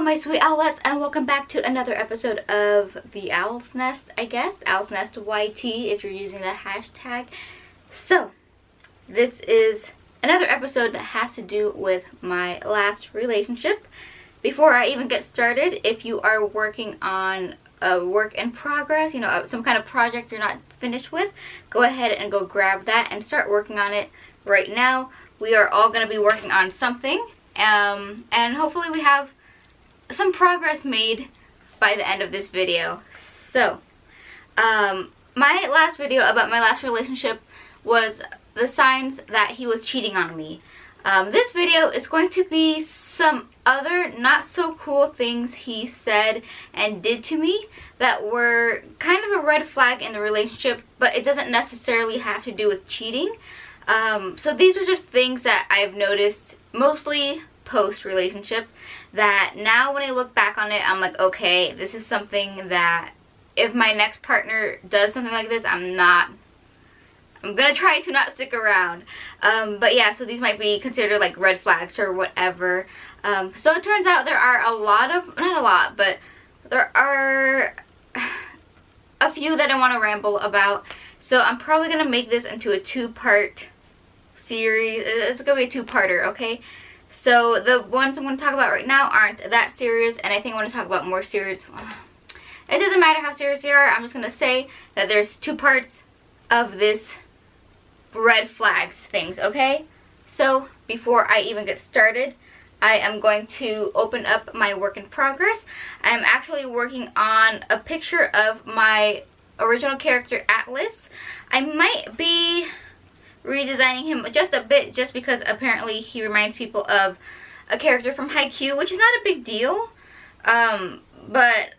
my sweet owlets, and welcome back to another episode of the Owl's Nest, I guess. Owl's Nest YT if you're using the hashtag. So, this is another episode that has to do with my last relationship. Before I even get started, if you are working on a work in progress, you know, some kind of project you're not finished with, go ahead and go grab that and start working on it right now. We are all going to be working on something, and hopefully we have some progress made by the end of this video. So, my last video about my last relationship was the signs that he was cheating on me. This video is going to be some other not so cool things he said and did to me that were kind of a red flag in the relationship, but it doesn't necessarily have to do with cheating. So these are just things that I've noticed mostly post-relationship that now when I look back on it, I'm like, okay, this is something that if my next partner does something like this, I'm gonna try to not stick around. But yeah, so these might be considered like red flags or whatever. So it turns out there are a lot of, not a lot, but there are a few that I want to ramble about. So I'm probably gonna make this into a two-part series. It's gonna be a two-parter, okay? So the ones I'm going to talk about right now aren't that serious, and I think I want to talk about more serious. It doesn't matter how serious they are. I'm just going to say that there's two parts of this red flags things, okay? So before I even get started, I am going to open up my work in progress. I'm actually working on a picture of my original character Atlas. I might be redesigning him just a bit, just because apparently he reminds people of a character from Haikyuu, which is not a big deal. I might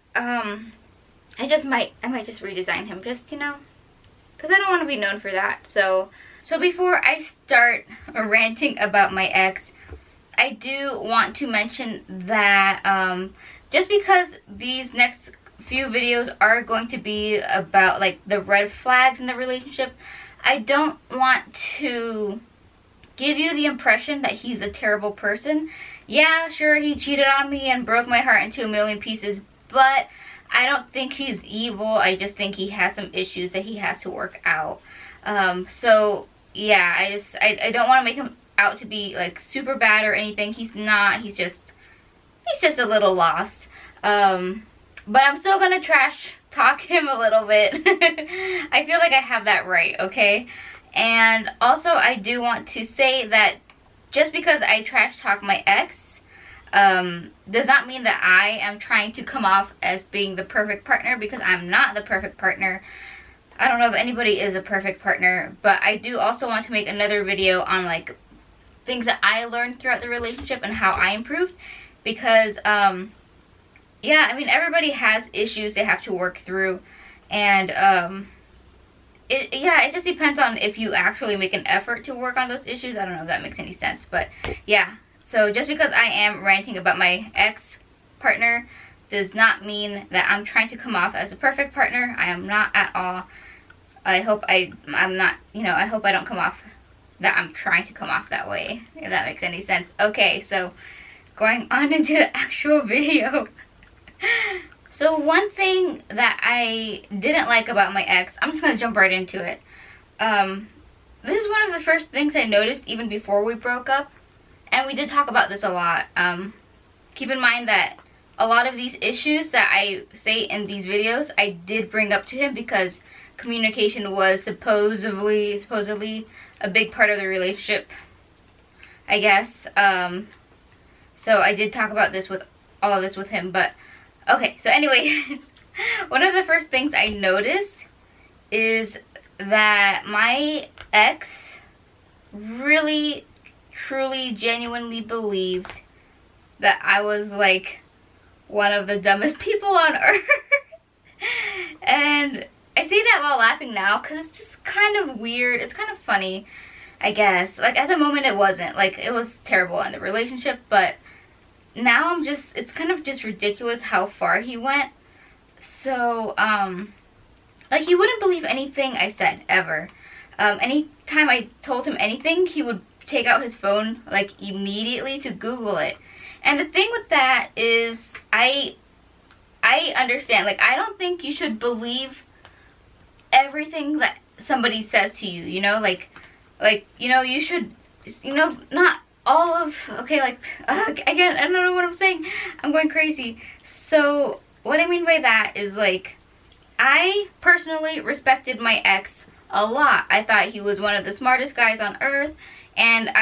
just redesign him, just, you know, because I don't want to be known for that. So before I start ranting about my ex, I do want to mention that just because these next few videos are going to be about like the red flags in the relationship, I don't want to give you the impression that he's a terrible person. Yeah, sure, he cheated on me and broke my heart into a million pieces, but I don't think he's evil. I just think he has some issues that he has to work out. So yeah, I don't want to make him out to be like super bad or anything. He's not. He's just a little lost. But I'm still gonna trash talk him a little bit. I feel like I have that right, okay? And also I do want to say that just because I trash talk my ex does not mean that I am trying to come off as being the perfect partner, because I'm not the perfect partner. I don't know if anybody is a perfect partner, but I do also want to make another video on like things that I learned throughout the relationship and how I improved, because yeah, I mean, everybody has issues they have to work through, and it just depends on if you actually make an effort to work on those issues. I don't know if that makes any sense, but yeah. So just because I am ranting about my ex-partner does not mean that I'm trying to come off as a perfect partner. I am not at all. I hope I'm not, you know, I hope I don't come off that I'm trying to come off that way, if that makes any sense. Okay, so going on into the actual video. So one thing that I didn't like about my ex, I'm just gonna jump right into it. This is one of the first things I noticed even before we broke up, and we did talk about this a lot. Keep in mind that a lot of these issues that I say in these videos, I did bring up to him because communication was supposedly a big part of the relationship, I guess. So I did talk about this with all of this with him, but okay, so anyways, one of the first things I noticed is that my ex really, truly, genuinely believed that I was like one of the dumbest people on earth. And I say that while laughing now because it's just kind of weird. It's kind of funny, I guess. Like at the moment it wasn't. Like it was terrible in the relationship, but now it's kind of just ridiculous how far he went. So, like he wouldn't believe anything I said, ever. Anytime I told him anything, he would take out his phone, like, immediately to Google it. And the thing with that is, I understand. Like, I don't think you should believe everything that somebody says to you, you know? Like, you know, you should, you know, not all of, okay, like, again, I don't know what I'm saying. I'm going crazy. So, what I mean by that is, like, I personally respected my ex a lot. I thought he was one of the smartest guys on earth, and not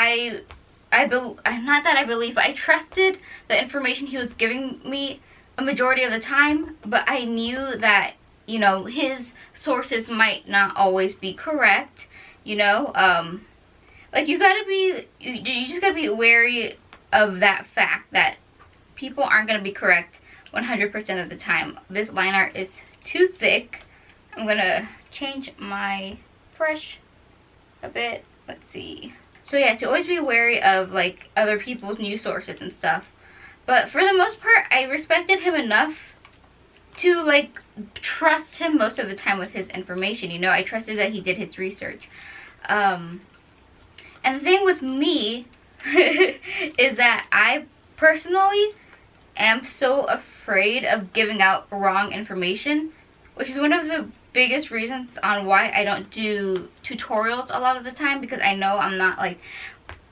that I believe, but I trusted the information he was giving me a majority of the time, but I knew that, you know, his sources might not always be correct, you know. Like, you just gotta be wary of that fact that people aren't gonna be correct 100% of the time. This line art is too thick. I'm gonna change my brush a bit. Let's see. So yeah, to always be wary of, like, other people's news sources and stuff. But for the most part, I respected him enough to, like, trust him most of the time with his information. You know, I trusted that he did his research. And the thing with me is that I personally am so afraid of giving out wrong information, which is one of the biggest reasons on why I don't do tutorials a lot of the time, because I know I'm not, like,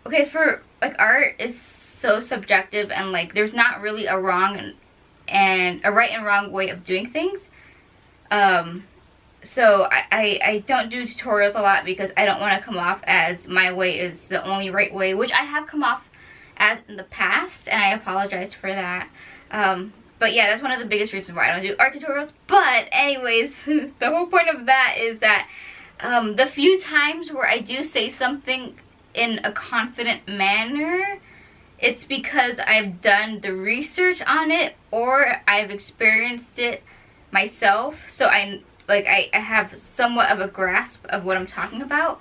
okay, for, like, art is so subjective, and, like, there's not really a wrong and a right and wrong way of doing things. So I don't do tutorials a lot because I don't want to come off as my way is the only right way, which I have come off as in the past, and I apologize for that. But yeah, that's one of the biggest reasons why I don't do art tutorials. But anyways, the whole point of that is that the few times where I do say something in a confident manner, it's because I've done the research on it or I've experienced it myself. So I have somewhat of a grasp of what I'm talking about.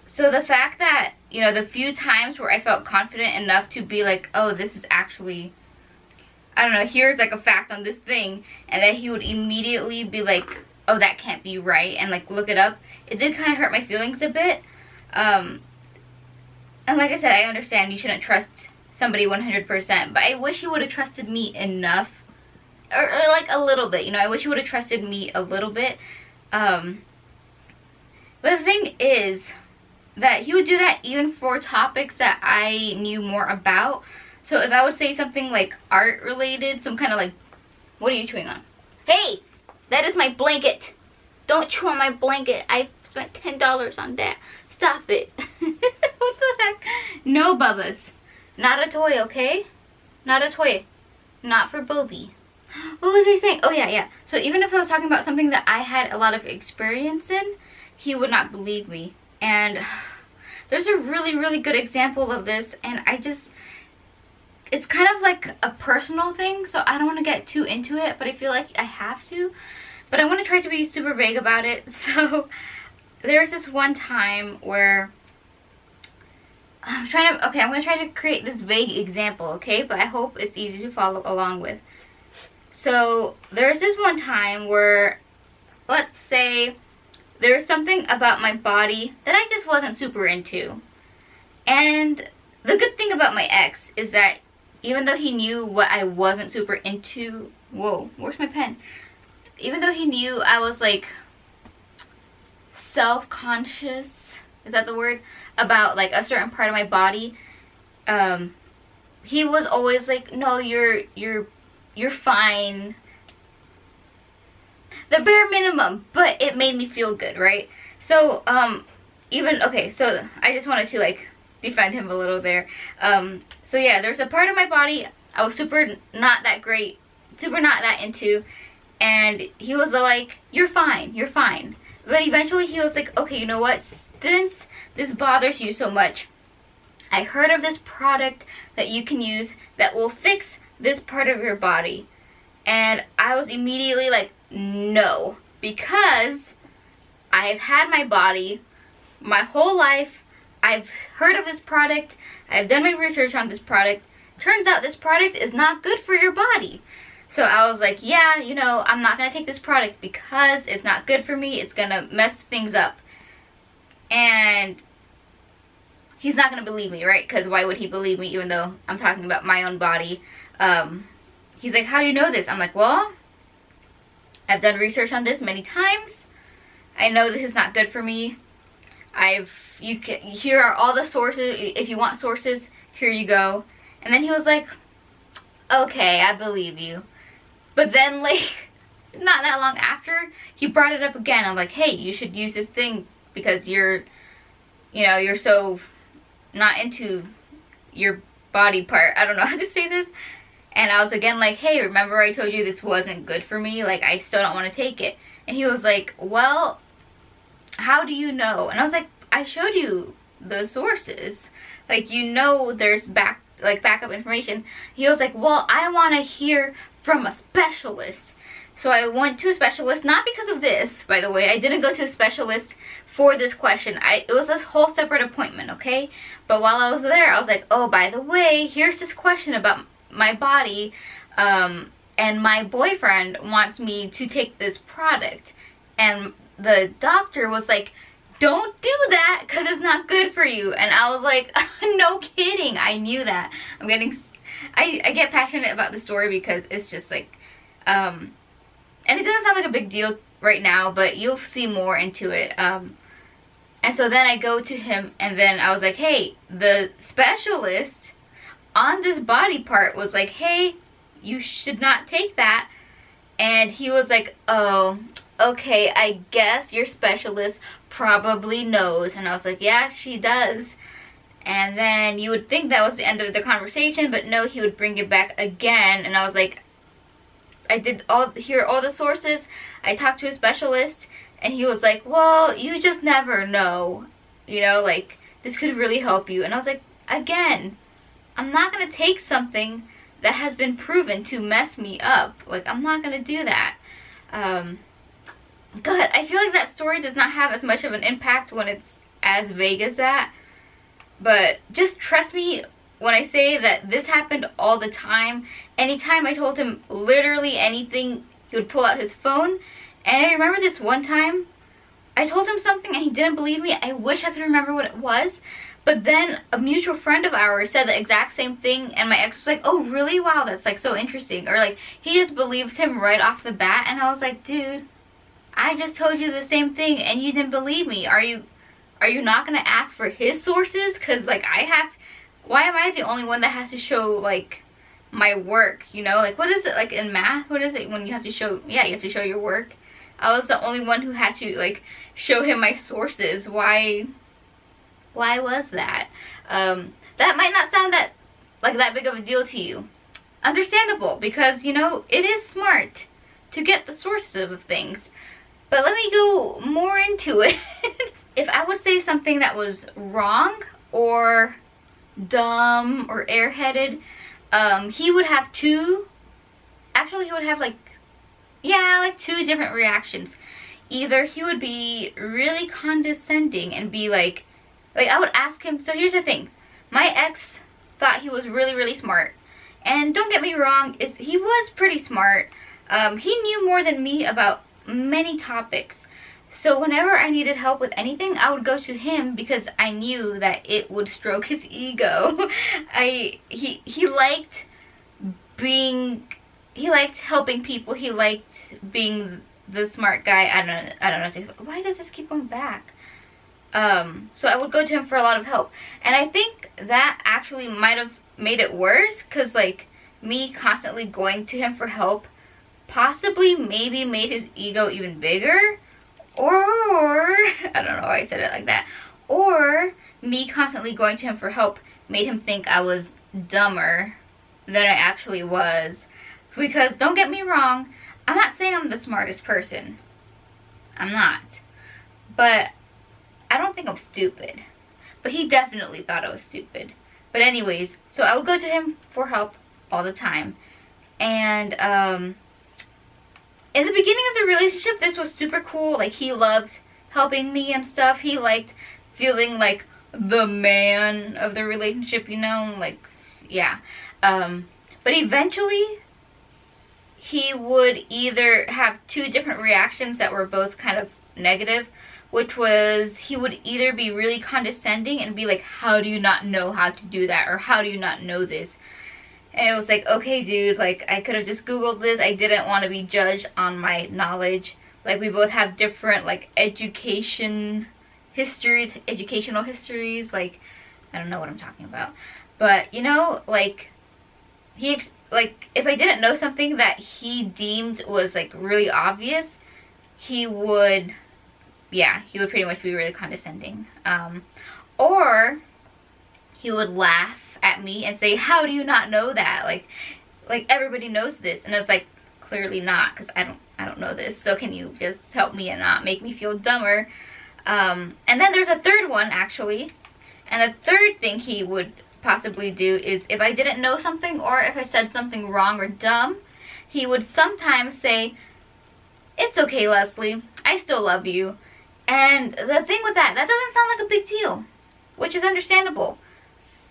So the fact that, you know, the few times where I felt confident enough to be like, oh, this is actually, I don't know, here's like a fact on this thing, and that he would immediately be like, oh, that can't be right, and like look it up, it did kind of hurt my feelings a bit. And like I said, I understand you shouldn't trust somebody 100%, but I wish he would have trusted me enough, or like a little bit, you know, I wish he would have trusted me a little bit. But the thing is that he would do that even for topics that I knew more about. So if I would say something like art related, some kind of like, what are you chewing on? Hey, that is my blanket. Don't chew on my blanket. I spent $10 on that. Stop it. What the heck? No, Bubbas. Not a toy, okay? Not a toy. Not for Bobby. What was I saying? Oh, yeah. So even if I was talking about something that I had a lot of experience in, he would not believe me. And there's a really, really good example of this, and it's kind of like a personal thing, so I don't want to get too into it, but I feel like I have to. But I want to try to be super vague about it. So there's this one time where I'm going to try to create this vague example, okay? But I hope it's easy to follow along with. So there's this one time where, let's say, there's something about my body that I just wasn't super into. And the good thing about my ex is that even though he knew what I wasn't super into, whoa, where's my pen? Even though he knew I was like self-conscious, is that the word? About like a certain part of my body, he was always like, no, you're fine. The bare minimum, but it made me feel good, right? So, so I just wanted to like defend him a little there. So yeah, there's a part of my body I was super not that into, and he was like, you're fine. But eventually he was like, okay, you know what, since this bothers you so much, I heard of this product that you can use that will fix this part of your body. And I was immediately like, no, because I've had my body my whole life. I've heard of this product. I've done my research on this product. Turns out this product is not good for your body. So I was like, yeah, you know, I'm not going to take this product because it's not good for me. It's going to mess things up. And he's not gonna believe me, right? Because why would he believe me even though I'm talking about my own body? He's like, how do you know this? I'm like, well, I've done research on this many times. I know this is not good for me. Here are all the sources. If you want sources, here you go. And then he was like, okay, I believe you. But then, like, not that long after, he brought it up again. I'm like, hey, you should use this thing because you're so not into your body part. I don't know how to say this. And I was again like, hey, remember I told you this wasn't good for me? Like, I still don't want to take it. And he was like, well, how do you know? And I was like, I showed you the sources. Like, there's backup information. He was like, well, I want to hear from a specialist. So I went to a specialist, not because of this, by the way. I didn't go to a specialist for this question. It was a whole separate appointment, okay? But while I was there, I was like, oh, by the way, here's this question about my body, and my boyfriend wants me to take this product. And the doctor was like, don't do that because it's not good for you. And I was like, no kidding. I knew that. I get passionate about the story because it's just like, and it doesn't sound like a big deal right now, but you'll see more into it. And so then I go to him, and then I was like, hey, the specialist on this body part was like, hey, you should not take that. And he was like, oh, okay, I guess your specialist probably knows. And I was like, yeah, she does. And then you would think that was the end of the conversation, but no, he would bring it back again. And I was like, here are all the sources. I talked to a specialist, and he was like, well, you just never know, like, this could really help you. And I was like, again, I'm not going to take something that has been proven to mess me up. Like, I'm not going to do that. God, I feel like that story does not have as much of an impact when it's as vague as that. But just trust me when I say that this happened all the time. Anytime I told him literally anything, he would pull out his phone. And I remember this one time, I told him something and he didn't believe me. I wish I could remember what it was. But then a mutual friend of ours said the exact same thing, and my ex was like, oh, really? Wow, that's like so interesting. Or like, he just believed him right off the bat, and I was like, dude, I just told you the same thing and you didn't believe me. Are you not gonna ask for his sources? Cause like why am I the only one that has to show like my work, Like, what is it like in math? What is it when you have to show, you have to show your work? I was the only one who had to like show him my sources. Why was that? That might not sound that big of a deal to you. Understandable, because it is smart to get the sources of things. But let me go more into it. If I would say something that was wrong or dumb or airheaded, he would have two different reactions. Either he would be really condescending and be like I would ask him, so here's the thing, my ex thought he was really, really smart, and don't get me wrong, he was pretty smart. He knew more than me about many topics, so whenever I needed help with anything, I would go to him because I knew that it would stroke his ego. He liked helping people. He liked being the smart guy. I don't know. Why does this keep going back? So I would go to him for a lot of help, and I think that actually might have made it worse, because like me constantly going to him for help possibly maybe made his ego even bigger, or I don't know why I said it like that, or me constantly going to him for help made him think I was dumber than I actually was. Because don't get me wrong, I'm not saying I'm the smartest person, I'm not, but I don't think I'm stupid. But he definitely thought I was stupid. But anyways, so I would go to him for help all the time. And in the beginning of the relationship, this was super cool. Like, he loved helping me and stuff. He liked feeling like the man of the relationship, like, yeah. But eventually, he would either have two different reactions that were both kind of negative, which was he would either be really condescending and be like, how do you not know how to do that, or how do you not know this? And it was like, okay dude, like I could have just Googled this. I didn't want to be judged on my knowledge. Like we both have different like educational histories, like I don't know what I'm talking about. But you know, like like if I didn't know something that he deemed was like really obvious, he would pretty much be really condescending. Or he would laugh at me and say, how do you not know that? Like everybody knows this. And it's like, clearly not, because I don't know this. So can you just help me and not make me feel dumber? And then there's a third one actually. And the third thing he would possibly do is if I didn't know something or if I said something wrong or dumb, he would sometimes say, it's okay, Leslie, I still love you. And the thing with that doesn't sound like a big deal, which is understandable.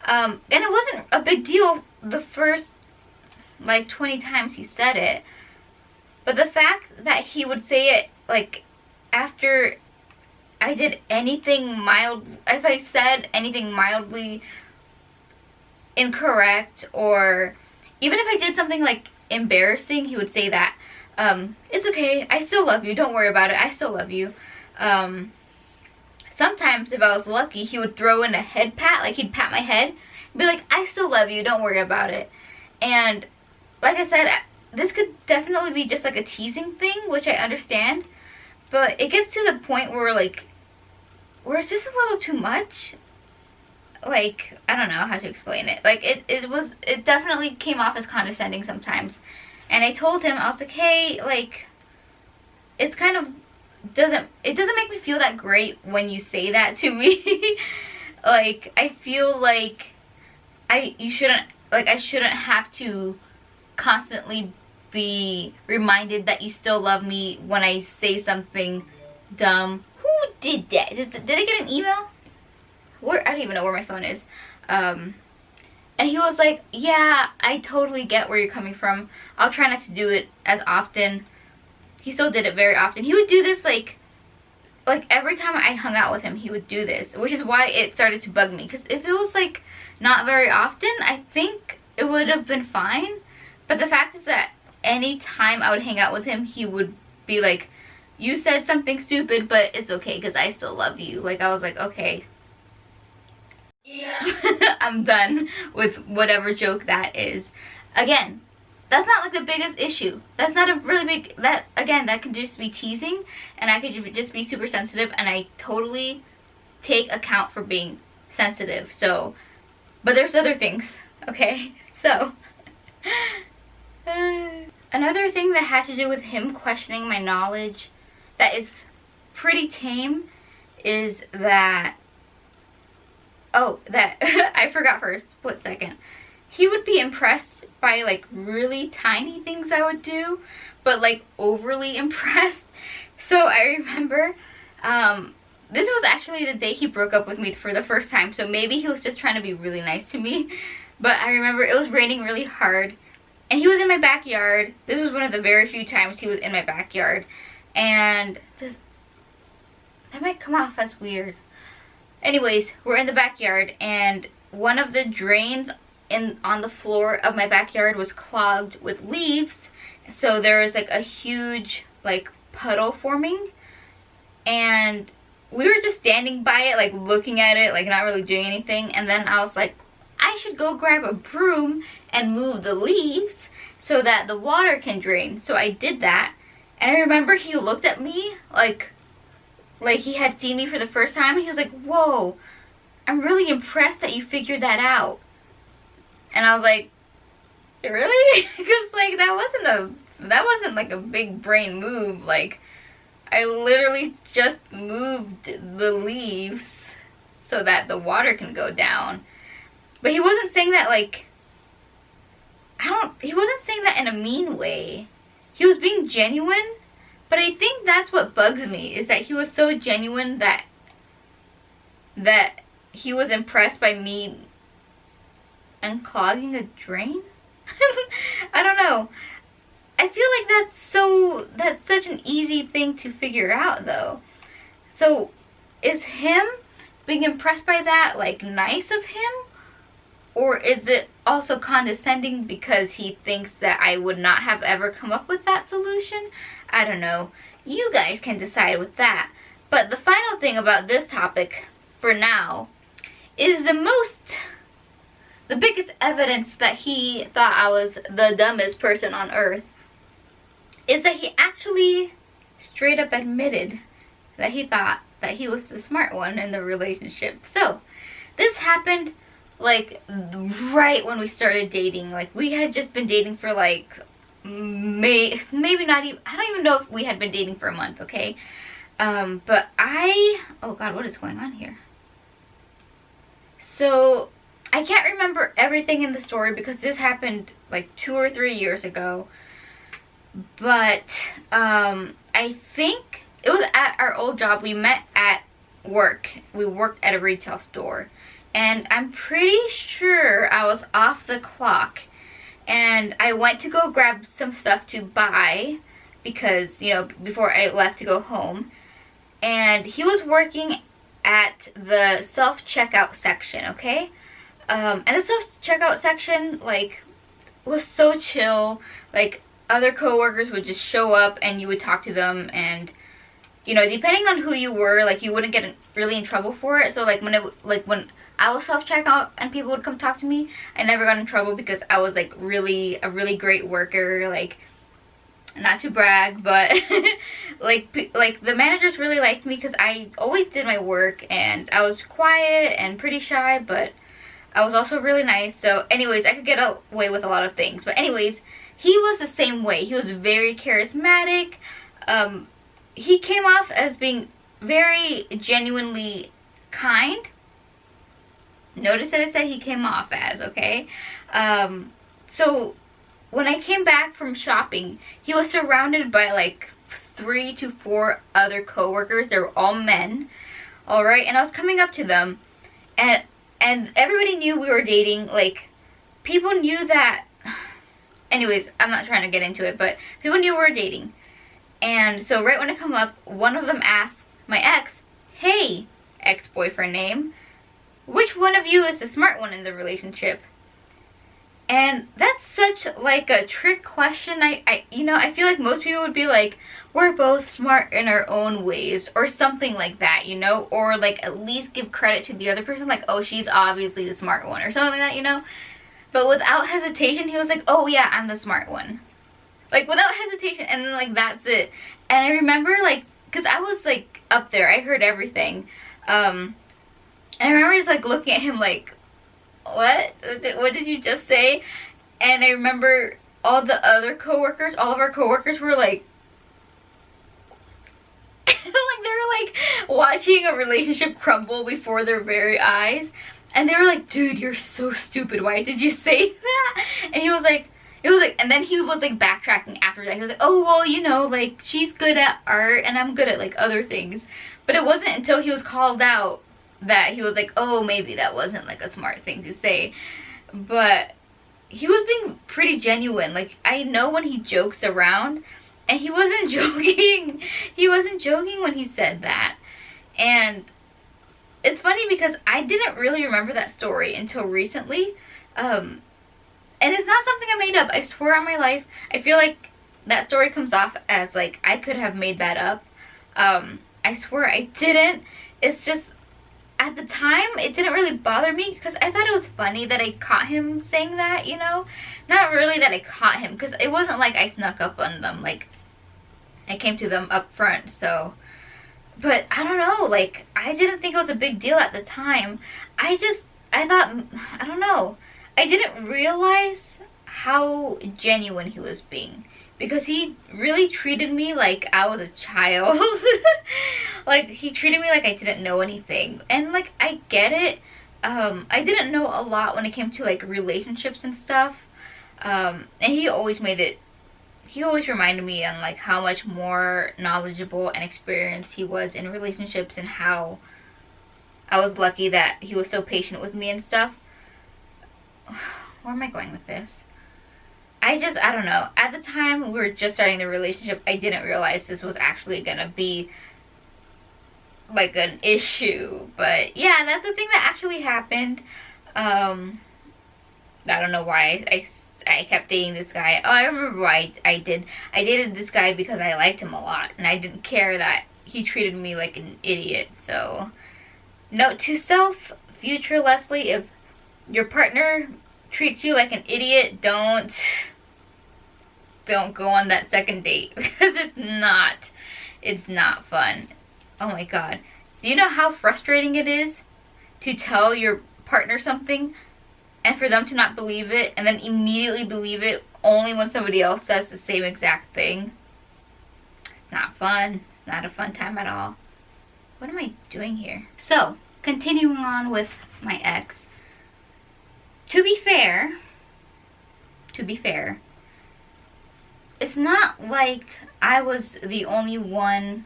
And it wasn't a big deal the first like 20 times he said it. But the fact that he would say it like after I did anything mild, if I said anything mildly incorrect, or even if I did something like embarrassing, he would say that. It's okay, I still love you, don't worry about it, I still love you. Sometimes if I was lucky, he would throw in a head pat, like he'd pat my head and be like, I still love you, don't worry about it. And like I said, this could definitely be just like a teasing thing, which I understand, but it gets to the point where like where it's just a little too much. Like, I don't know how to explain it. Like it definitely came off as condescending sometimes. And I told him, I was like, hey, like it's kind of doesn't make me feel that great when you say that to me. Like I feel like I shouldn't have to constantly be reminded that you still love me when I say something dumb. Who did that? Did I get an email? I don't even know where my phone is. And he was like, yeah, I totally get where you're coming from. I'll try not to do it as often. He still did it very often. He would do this like every time I hung out with him, he would do this, which is why it started to bug me. Because if it was like not very often, I think it would have been fine. But the fact is that any time I would hang out with him, he would be like, you said something stupid, but it's okay because I still love you. Like I was like, okay. Yeah. I'm done with whatever joke that is. Again, that's not like the biggest issue. That's not a really big, that could just be teasing, and I could just be super sensitive, and I totally take account for being sensitive. So, but there's other things, okay? So, another thing that had to do with him questioning my knowledge that is pretty tame is that, I forgot for a split second. He would be impressed by like really tiny things I would do, but like overly impressed. So I remember, this was actually the day he broke up with me for the first time, so maybe he was just trying to be really nice to me. But I remember it was raining really hard, and he was in my backyard. This was one of the very few times he was in my backyard, and that might come off as weird. Anyways, we're in the backyard, and one of the drains on the floor of my backyard was clogged with leaves, so there was like a huge like puddle forming, and we were just standing by it, like looking at it, like not really doing anything. And then I was like, I should go grab a broom and move the leaves so that the water can drain. So I did that, and I remember he looked at me like he had seen me for the first time, and he was like, whoa, I'm really impressed that you figured that out. And I was like, really? Because like that wasn't like a big brain move. Like I literally just moved the leaves so that the water can go down. But he wasn't saying that like, he wasn't saying that in a mean way. He was being genuine, but I think that's what bugs me, is that he was so genuine that he was impressed by me unclogging a drain. I don't know. I feel like that's such an easy thing to figure out though. So is him being impressed by that like nice of him? Or is it also condescending because he thinks that I would not have ever come up with that solution? I don't know. You guys can decide with that. But the final thing about this topic for now is the biggest evidence that he thought I was the dumbest person on earth is that he actually straight up admitted that he thought that he was the smart one in the relationship. So this happened like right when we started dating. Like we had just been dating for like maybe not even, I don't even know if we had been dating for a month, okay? But oh god, what is going on here? So I can't remember everything in the story because this happened like 2 or 3 years ago. But I think it was at our old job. We met at work. We worked at a retail store. And I'm pretty sure I was off the clock. And I went to go grab some stuff to buy because, you know, before I left to go home. And he was working at the self-checkout section, okay? And the self-checkout section, like, was so chill. Like, other coworkers would just show up and you would talk to them, and, you know, depending on who you were, like, you wouldn't get really in trouble for it. So, like, when I was self-checkout and people would come talk to me, I never got in trouble because I was, like, a really great worker. Like, not to brag, but like the managers really liked me because I always did my work, and I was quiet and pretty shy, but I was also really nice. So anyways, I could get away with a lot of things. But anyways, he was the same way. He was very charismatic. He came off as being very genuinely kind. Notice that it said he came off as, okay? So when I came back from shopping, he was surrounded by like 3 to 4 other coworkers. They were all men, all right? And I was coming up to them, and everybody knew we were dating. Like, people knew that. Anyways, I'm not trying to get into it, but people knew we were dating. And so right when I come up, one of them asks my ex, "Hey, ex-boyfriend name, which one of you is the smart one in the relationship?" And that's such like a trick question. You know, I feel like most people would be like, we're both smart in our own ways, or something like that, you know, or like at least give credit to the other person, like, oh, she's obviously the smart one, or something like that, you know. But without hesitation, he was like, oh yeah, I'm the smart one. Like, without hesitation, and then like that's it. And I remember, like, because I was like up there, I heard everything. And I remember just like looking at him like, what did you just say? And I remember all the other coworkers, all of our coworkers were like like they were like watching a relationship crumble before their very eyes, and they were like, dude, you're so stupid, why did you say that? And he was like, and then he was like backtracking after that. He was like, oh well, you know, like, she's good at art and I'm good at like other things. But it wasn't until he was called out that he was like, oh, maybe that wasn't like a smart thing to say. But he was being pretty genuine. Like, I know when he jokes around, and he wasn't joking. He wasn't joking when he said that. And it's funny because I didn't really remember that story until recently. And it's not something I made up. I swear on my life. I feel like that story comes off as like I could have made that up. I swear I didn't. It's just, at the time, it didn't really bother me because I thought it was funny that I caught him saying that, you know? Not really that I caught him, because it wasn't like I snuck up on them. Like, I came to them up front, so. But I don't know, like, I didn't think it was a big deal at the time. I thought, I don't know. I didn't realize how genuine he was being, because he really treated me like I was a child. Like, he treated me like I didn't know anything. And like, I get it. I didn't know a lot when it came to like relationships and stuff. And he always reminded me on like how much more knowledgeable and experienced he was in relationships, and how I was lucky that he was so patient with me and stuff. Where am I going with this? I don't know. At the time we were just starting the relationship, I didn't realize this was actually gonna be like an issue. But yeah, that's the thing that actually happened. I don't know why I kept dating this guy. Oh, I remember why I did. I dated this guy because I liked him a lot, and I didn't care that he treated me like an idiot. So, note to self, future Leslie, if your partner treats you like an idiot, don't go on that second date, because it's not fun. Oh my god. Do you know how frustrating it is to tell your partner something and for them to not believe it and then immediately believe it only when somebody else says the same exact thing? It's not fun. It's not a fun time at all. What am I doing here? So, continuing on with my ex. To be fair, it's not like I was the only one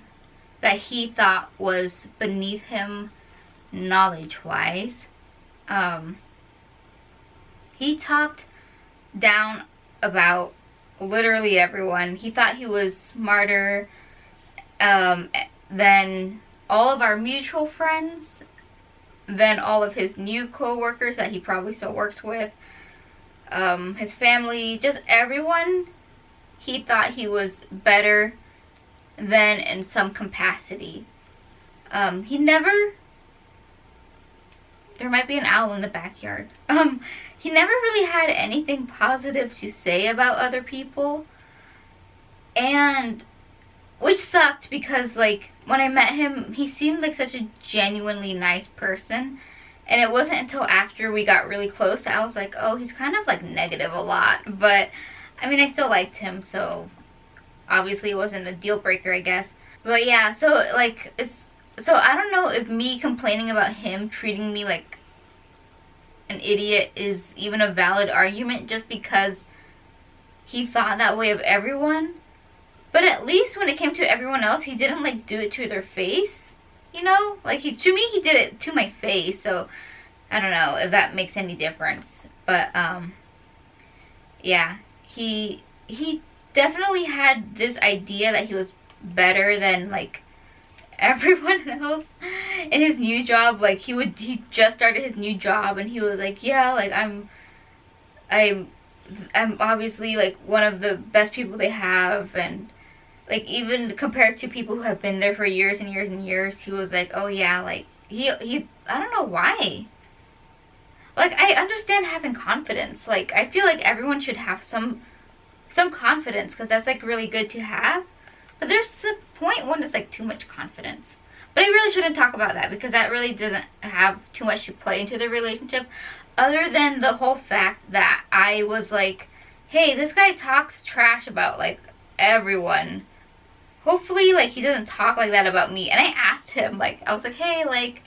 that he thought was beneath him knowledge-wise. He talked down about literally everyone. He thought he was smarter than all of our mutual friends, than all of his new co-workers that he probably still works with, his family, just everyone. He thought he was better than in some capacity. He never... There might be an owl in the backyard. He never really had anything positive to say about other people. And... which sucked because, like, when I met him, he seemed like such a genuinely nice person. And it wasn't until after we got really close that I was like, oh, he's kind of, like, negative a lot. But, I mean, I still liked him, so obviously it wasn't a deal breaker, I guess. But yeah, so, like, so I don't know if me complaining about him treating me like an idiot is even a valid argument, just because he thought that way of everyone. But at least when it came to everyone else, he didn't, like, do it to their face, you know? Like, to me, he did it to my face, so I don't know if that makes any difference. But, yeah, he definitely had this idea that he was better than, like, everyone else in his new job. Like, he just started his new job, and he was like, yeah, like, I'm obviously, like, one of the best people they have, and, like, even compared to people who have been there for years and years and years, he was like, oh yeah, like, he I don't know why. Like, I understand having confidence. Like, I feel like everyone should have some confidence, because that's, like, really good to have. But there's a point when it's, like, too much confidence. But I really shouldn't talk about that, because that really doesn't have too much to play into the relationship, other than the whole fact that I was like, hey, this guy talks trash about, like, everyone. Hopefully, like, he doesn't talk like that about me. And I asked him, like, I was like, hey, like,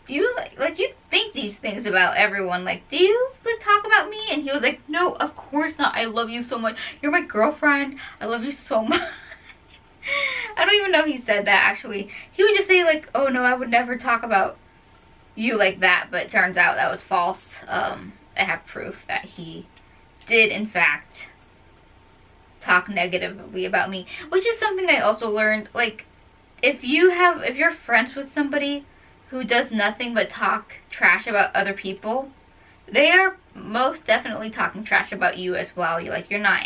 do you, like, you think these things about everyone? Like, do you, like, talk about me? And he was like, no, of course not. I love you so much. You're my girlfriend. I love you so much. I don't even know if he said that, actually. He would just say, like, oh, no, I would never talk about you like that. But it turns out that was false. I have proof that he did, in fact, talk negatively about me. Which is something I also learned. Like, if you're friends with somebody who does nothing but talk trash about other people, they are most definitely talking trash about you as well. You're not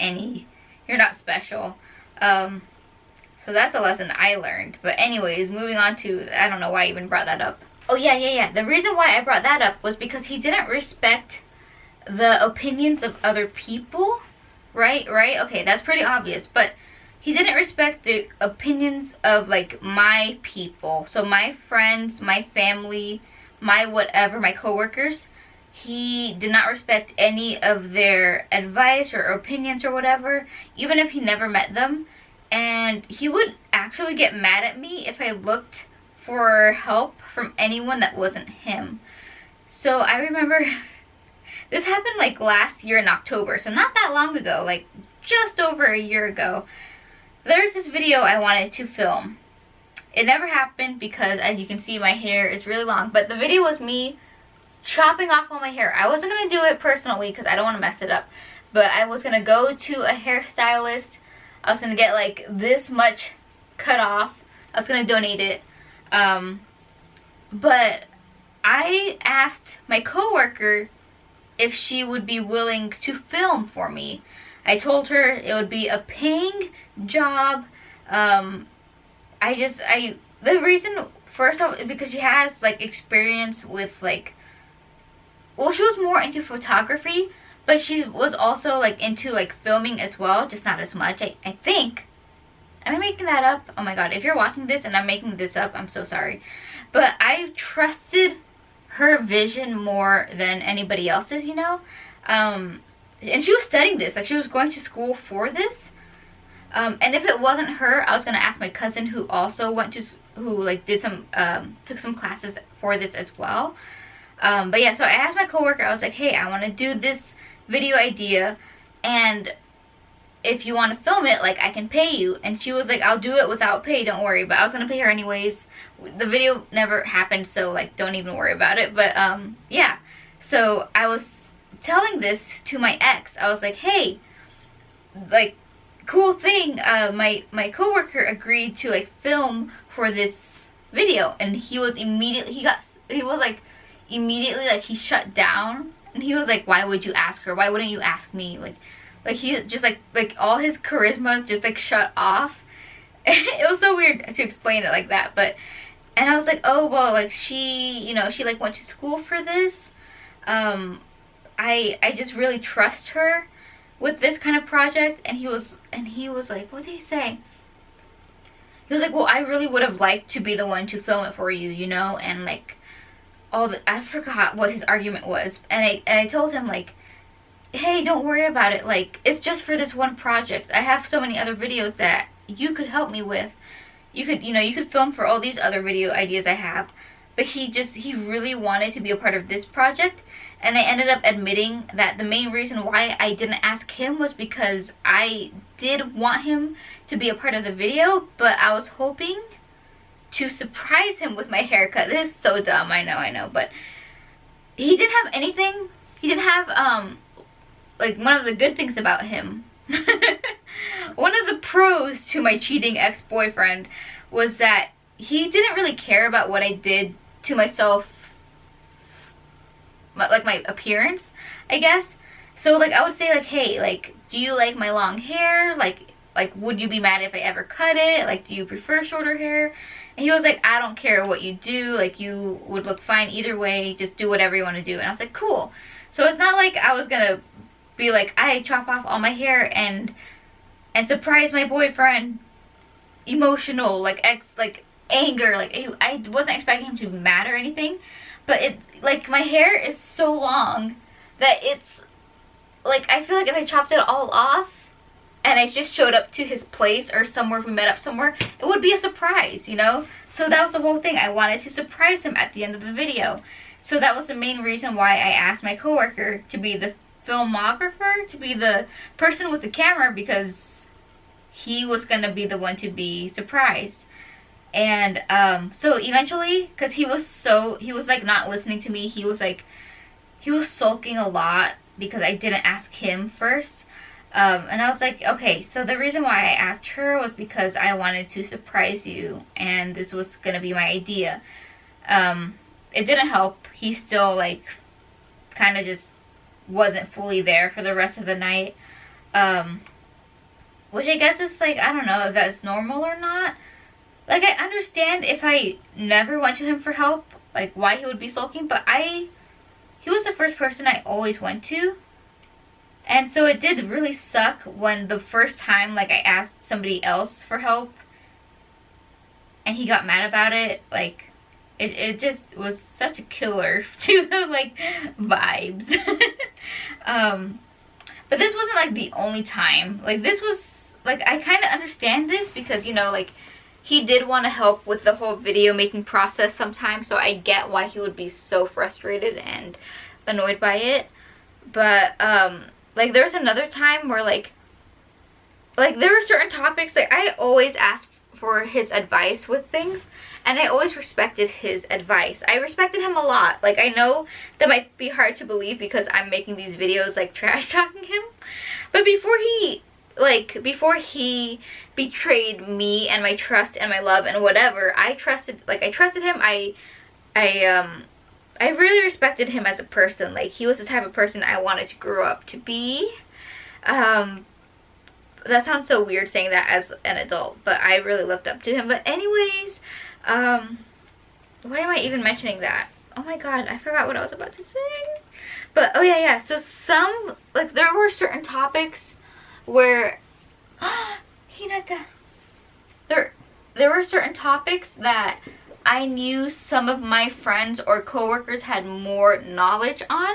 special. So that's a lesson I learned. But anyways, moving on to, I don't know why I even brought that up. Oh yeah. The reason why I brought that up was because he didn't respect the opinions of other people. Right? Okay, that's pretty obvious. But he didn't respect the opinions of, like, my people. So my friends, my family, my whatever, my coworkers. He did not respect any of their advice or opinions or whatever, even if he never met them. And he would actually get mad at me if I looked for help from anyone that wasn't him. So I remember this happened, like, last year in October, so not that long ago, like, just over a year ago. There's this video I wanted to film. It never happened because, as you can see, my hair is really long. But the video was me chopping off all my hair. I wasn't going to do it personally because I don't want to mess it up. But I was going to go to a hairstylist. I was going to get, like, this much cut off. I was going to donate it. But I asked my coworker if she would be willing to film for me. I told her it would be a paying job. The reason, first off, is because she has like experience with like, well, she was more into photography, but she was also like into like filming as well, just not as much. I think. Am I making that up? Oh my god, if you're watching this and I'm making this up, I'm so sorry. But I trusted her vision more than anybody else's, you know? And she was studying this, like she was going to school for this. And if it wasn't her, I was gonna ask my cousin who also took some classes for this as well. But yeah, so I asked my coworker, I was like, hey, I wanna do this video idea, and if you want to film it, like, I can pay you. And she was like, I'll do it without pay, don't worry. But I was gonna pay her anyways. The video never happened, so like, don't even worry about it. But yeah, so I was telling this to my ex. I was like, hey, like, cool thing, my coworker agreed to like film for this video, and he was immediately he shut down, and he was like, why would you ask her? Why wouldn't you ask me? Like he just like all his charisma just like shut off. It was so weird to explain it like that, but, and I was like, oh well, like she, you know, she like went to school for this. I just really trust her with this kind of project. And he was like, what did he say? He was like, well, I really would have liked to be the one to film it for you, you know, and like I forgot what his argument was, and I told him like, hey, don't worry about it, like, it's just for this one project. I have so many other videos that you could help me with. You could film for all these other video ideas I have. But he really wanted to be a part of this project, and I ended up admitting that the main reason why I didn't ask him was because I did want him to be a part of the video, but I was hoping to surprise him with my haircut. This is so dumb, I know, but he didn't have anything. He didn't have like, one of the good things about him. One of the pros to my cheating ex-boyfriend was that he didn't really care about what I did to myself, like my appearance, I guess. So like, I would say like, hey, like, do you like my long hair? Like would you be mad if I ever cut it? Like, do you prefer shorter hair? And he was like, I don't care what you do, like, you would look fine either way, just do whatever you want to do. And I was like, cool. So it's not like I was gonna be like, I chop off all my hair and surprise my boyfriend, emotional, like anger, like I wasn't expecting him to be mad or anything, but it's like, my hair is so long that it's like, I feel like if I chopped it all off and I just showed up to his place or somewhere, we met up somewhere, it would be a surprise, you know? So that was the whole thing. I wanted to surprise him at the end of the video. So that was the main reason why I asked my coworker to be the filmographer, to be the person with the camera, because he was gonna be the one to be surprised. And so eventually, because he was like not listening to me, he was sulking a lot because I didn't ask him first. And I was like, okay, so the reason why I asked her was because I wanted to surprise you, and this was gonna be my idea. It didn't help. He still like kind of just wasn't fully there for the rest of the night. Which I guess is like, I don't know if that's normal or not. Like, I understand if I never went to him for help, like why he would be sulking, but he was the first person I always went to. And so it did really suck when the first time, like, I asked somebody else for help and he got mad about it. Like, it just was such a killer to the, like, vibes. But this wasn't, like, the only time. Like, this was, like, I kind of understand this because, you know, like, he did want to help with the whole video making process sometimes, so I get why he would be so frustrated and annoyed by it. But, like, there's another time where, like there are certain topics, like, I always ask for his advice with things, and I always respected his advice. I respected him a lot. Like, I know that might be hard to believe because I'm making these videos, like, trash talking him, but before he like, before he betrayed me and my trust and my love and whatever, I trusted him. I really respected him as a person. Like, he was the type of person I wanted to grow up to be. That sounds so weird saying that as an adult, but I really looked up to him. But anyways, why am I even mentioning that? Oh my god, I forgot what I was about to say. But, oh yeah, so like, there were certain topics where, Hinata, there were certain topics that I knew some of my friends or coworkers had more knowledge on.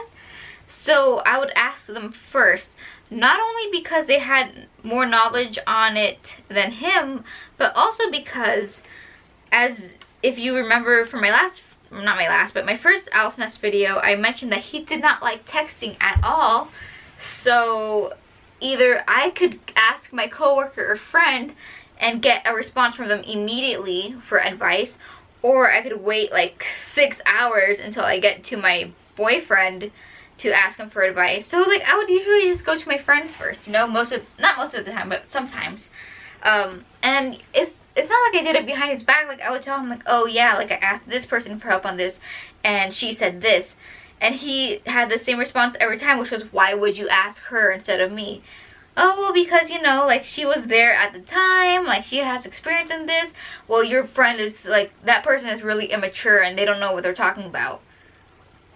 So I would ask them first, not only because they had more knowledge on it than him, but also because, as if you remember from my first Owl's Nest video, I mentioned that he did not like texting at all. So either I could ask my coworker or friend and get a response from them immediately for advice, or I could wait like 6 hours until I get to my boyfriend to ask him for advice. So like, I would usually just go to my friends first, you know, not most of the time, but sometimes. And it's not like I did it behind his back. Like, I would tell him like, oh yeah, like I asked this person for help on this and she said this, and he had the same response every time, which was, why would you ask her instead of me? Oh, well, because, you know, like, she was there at the time, like, she has experience in this. Well, your friend is, like, that person is really immature and they don't know what they're talking about.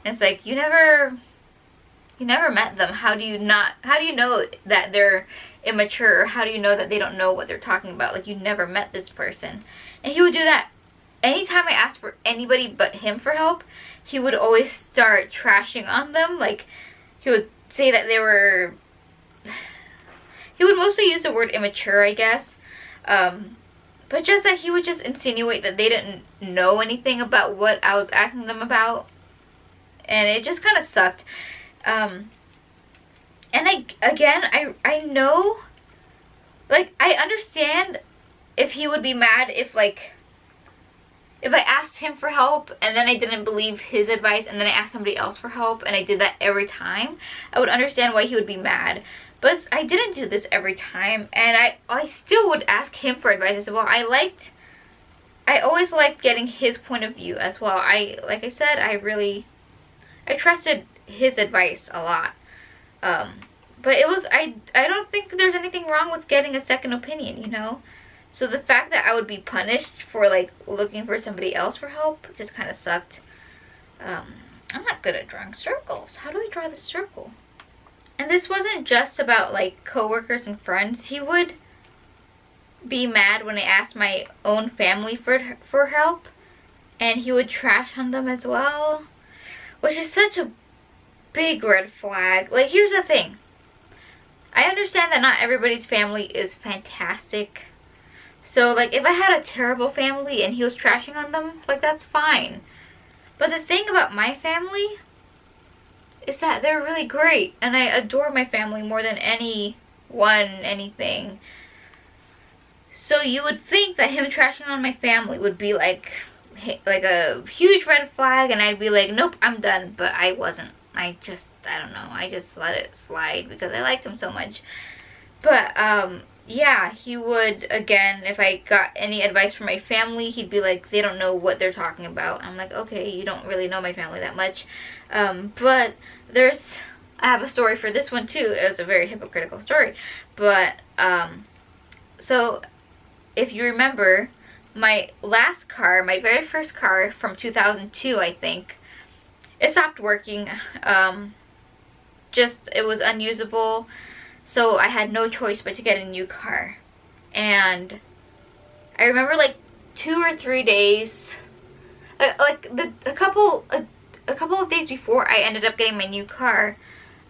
And it's like, you never met them. How do you know that they're immature? Or how do you know that they don't know what they're talking about? Like, you never met this person. And he would do that anytime I asked for anybody but him for help. He would always start trashing on them. Like, he would say that they were, he would mostly use the word immature, I guess. But just that he would just insinuate that they didn't know anything about what I was asking them about. And it just kind of sucked. And I know, like, I understand if he would be mad if I asked him for help and then I didn't believe his advice and then I asked somebody else for help and I did that every time. I would understand why he would be mad. But I didn't do this every time, and I still would ask him for advice as well. I always liked getting his point of view as well. Like I said, I trusted his advice a lot. But I don't think there's anything wrong with getting a second opinion, you know? So the fact that I would be punished for, like, looking for somebody else for help just kind of sucked. I'm not good at drawing circles. How do I draw the circle? And this wasn't just about, like, coworkers and friends. He would be mad when I asked my own family for help. And he would trash on them as well. Which is such a big red flag. Like, here's the thing. I understand that not everybody's family is fantastic. So, like, if I had a terrible family and he was trashing on them, like, that's fine. But the thing about my family is that they're really great. And I adore my family more than anything. So you would think that him trashing on my family would be like a huge red flag, and I'd be like, nope, I'm done. But I wasn't. I don't know. I just let it slide because I liked him so much. But, yeah, he would, again, if I got any advice from my family, he'd be like, they don't know what they're talking about. I'm like, okay, you don't really know my family that much. But I have a story for this one too. It was a very hypocritical story. But, so, if you remember, my last car, my very first car from 2002, I think, it stopped working. It was unusable. So I had no choice but to get a new car. And I remember, like, 2 or 3 days, a couple of days before I ended up getting my new car.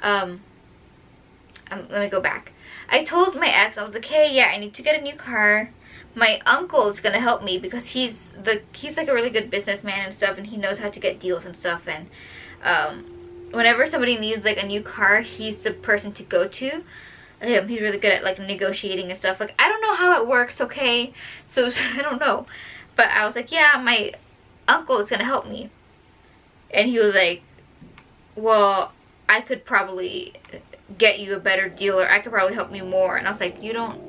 Let me go back. I told my ex, I was like, hey, yeah, I need to get a new car. My uncle is gonna help me because he's like a really good businessman and stuff, and he knows how to get deals and stuff. And whenever somebody needs, like, a new car, he's the person to go to. He's really good at, like, negotiating and stuff. Like, I don't know how it works, okay? So I don't know. But I was like, yeah, my uncle is gonna help me. And he was like, well, I could probably get you a better deal, or I could probably help you more. And I was like, you don't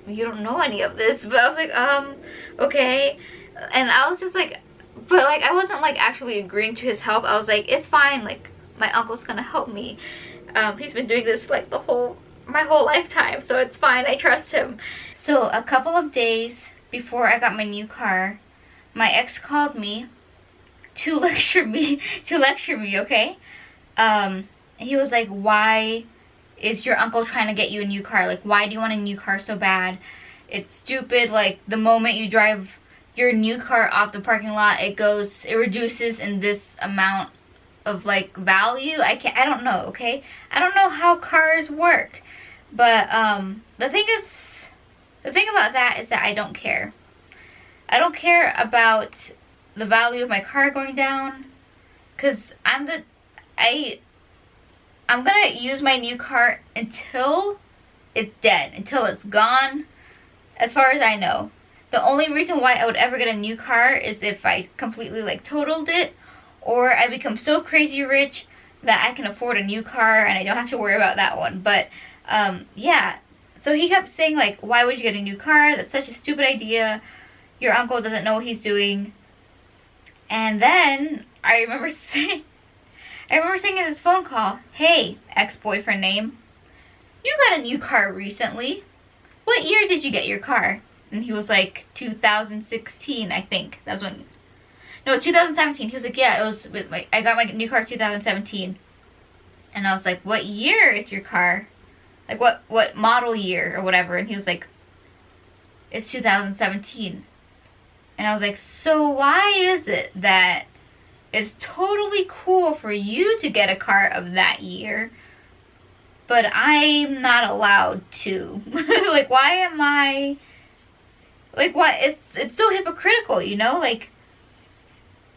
know any of this. But I was like, okay. And I was just like, but like I wasn't like actually agreeing to his help. I was like, it's fine, like my uncle's gonna help me. He's been doing this like my whole lifetime, so it's fine, I trust him. So a couple of days before I got my new car, my ex called me to lecture me, okay? He was like, why is your uncle trying to get you a new car? Like, why do you want a new car so bad? It's stupid. Like, the moment you drive your new car off the parking lot, it reduces in this amount of like value. I don't know, okay? I don't know how cars work. But the thing about that is that I don't care. I don't care about the value of my car going down, because I'm gonna use my new car until it's dead, until it's gone, as far as I know. The only reason why I would ever get a new car is if I completely like totaled it, or I become so crazy rich that I can afford a new car and I don't have to worry about that one. But yeah, so he kept saying like, why would you get a new car? That's such a stupid idea. Your uncle doesn't know what he's doing. And then I remember saying in this phone call, hey, ex-boyfriend name, you got a new car recently. What year did you get your car? And he was like, 2016, I think. That's when, no, 2017. He was like, yeah, it was, I got my new car 2017. And I was like, what year is your car? Like, what model year or whatever? And he was like, it's 2017. And I was like, so why is it that it's totally cool for you to get a car of that year, but I'm not allowed to? Like, why am I, like, what? It's so hypocritical, you know? Like,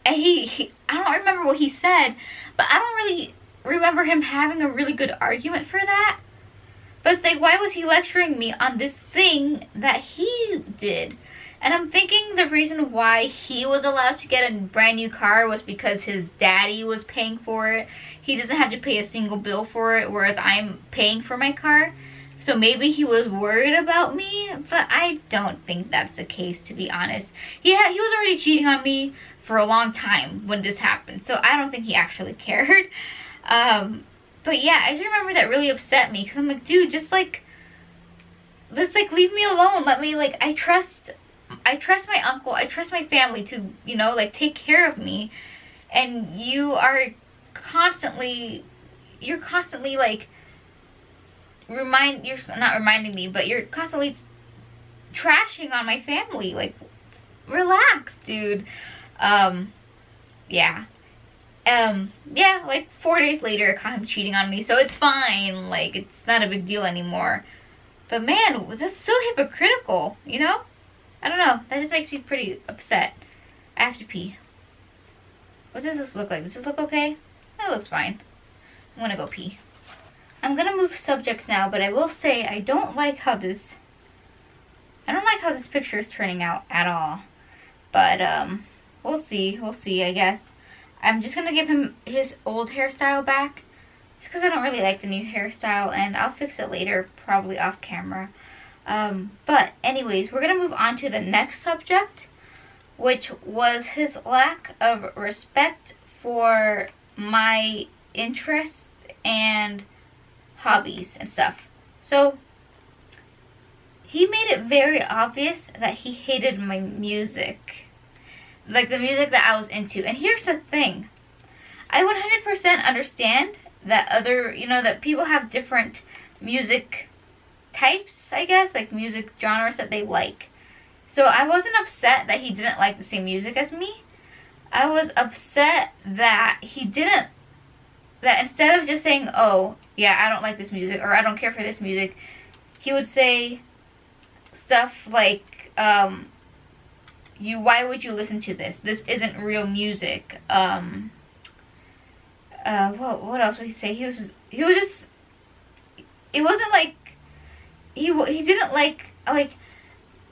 and I don't remember what he said, but I don't really remember him having a really good argument for that. But it's like, why was he lecturing me on this thing that he did? And I'm thinking the reason why he was allowed to get a brand new car was because his daddy was paying for it. He doesn't have to pay a single bill for it, whereas I'm paying for my car. So maybe he was worried about me, but I don't think that's the case, to be honest. Yeah, he was already cheating on me for a long time when this happened, so I don't think he actually cared. But yeah, I just remember that really upset me, because I'm like, dude, just like leave me alone. Let me, like, I trust my uncle, I trust my family to, you know, like, take care of me. And you're constantly like, you're not reminding me, but you're constantly trashing on my family. Like, relax, dude. Yeah. Yeah, like 4 days later, I caught him cheating on me, so it's fine. Like, it's not a big deal anymore. But man, that's so hypocritical, you know? I don't know. That just makes me pretty upset. I have to pee. What does this look like? Does this look okay? That looks fine. I'm gonna go pee. I'm gonna move subjects now, but I will say I don't like how this picture is turning out at all. But we'll see, I guess. I'm just gonna give him his old hairstyle back, just because I don't really like the new hairstyle, and I'll fix it later, probably off camera. But anyways, we're gonna move on to the next subject, which was his lack of respect for my interests and hobbies and stuff. So he made it very obvious that he hated my music, like the music that I was into. And here's the thing, I 100% understand that that people have different music types, I guess, like music genres that they like. So I wasn't upset that he didn't like the same music as me. I was upset that that instead of just saying, oh, yeah, I don't like this music, or I don't care for this music, he would say stuff like, why would you listen to this? This isn't real music. What else would he say? He wasn't like, he didn't like,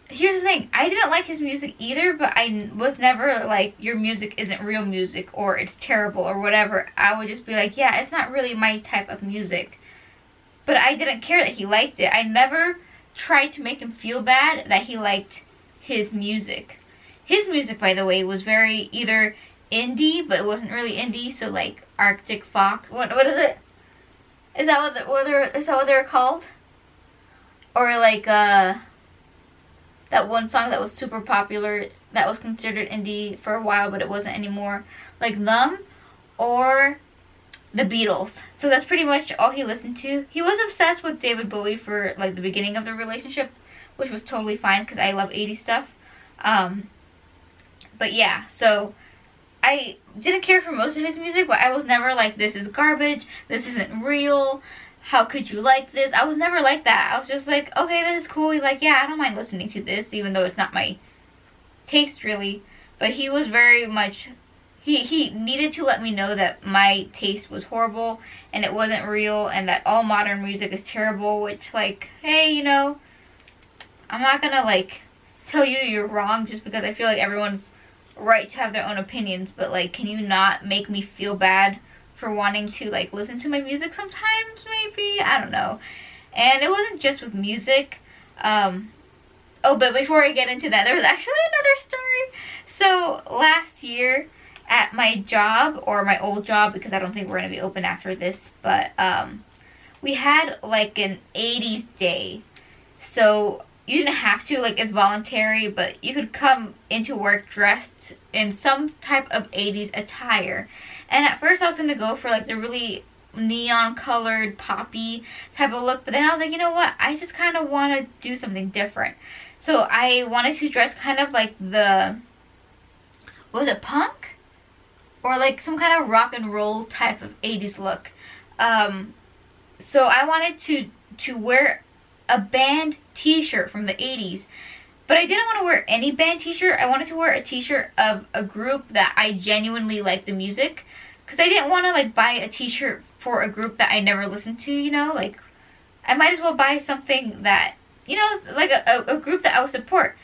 here's the thing, I didn't like his music either, but I was never like, your music isn't real music, or it's terrible, or whatever. I would just be like, yeah, it's not really my type of music. but I didn't care that he liked it. I never tried to make him feel bad that he liked his music. His music, by the way, was very either indie, but it wasn't really indie, so like Arctic Fox. What is it? Is that what they're called? Or like that one song that was super popular that was considered indie for a while, but it wasn't anymore. Like them or the Beatles. So that's pretty much all he listened to. He was obsessed with David Bowie for like the beginning of the relationship, which was totally fine because I love 80s stuff. But yeah, so I didn't care for most of his music, but I was never like, this is garbage, this isn't real, how could you like this? I was never like that. I was just like, okay, this is cool. Like, yeah, I don't mind listening to this, even though it's not my taste really. But he was very much, he needed to let me know that my taste was horrible and it wasn't real and that all modern music is terrible, which like, hey, you know, I'm not gonna like tell you you're wrong just because I feel like everyone's right to have their own opinions, but like, can you not make me feel bad for wanting to like listen to my music sometimes, maybe? I don't know. And it wasn't just with music. Oh, but before I get into that, there was actually another story. So last year at my job, or my old job, because I don't think we're gonna be open after this, but we had like an 80s day. So you didn't have to, like, it's voluntary, but you could come into work dressed in some type of 80s attire. And at first I was going to go for like the really neon colored poppy type of look, but then I was like, you know what, I just kind of want to do something different. So I wanted to dress kind of like the, what was it, punk? Or like some kind of rock and roll type of 80s look. So I wanted to wear a band t-shirt from the 80s, but I didn't want to wear any band t-shirt. I wanted to wear a t-shirt of a group that I genuinely liked the music, because I didn't want to like buy a t-shirt for a group that I never listened to, you know. Like, I might as well buy something that, you know, like a group that I would support.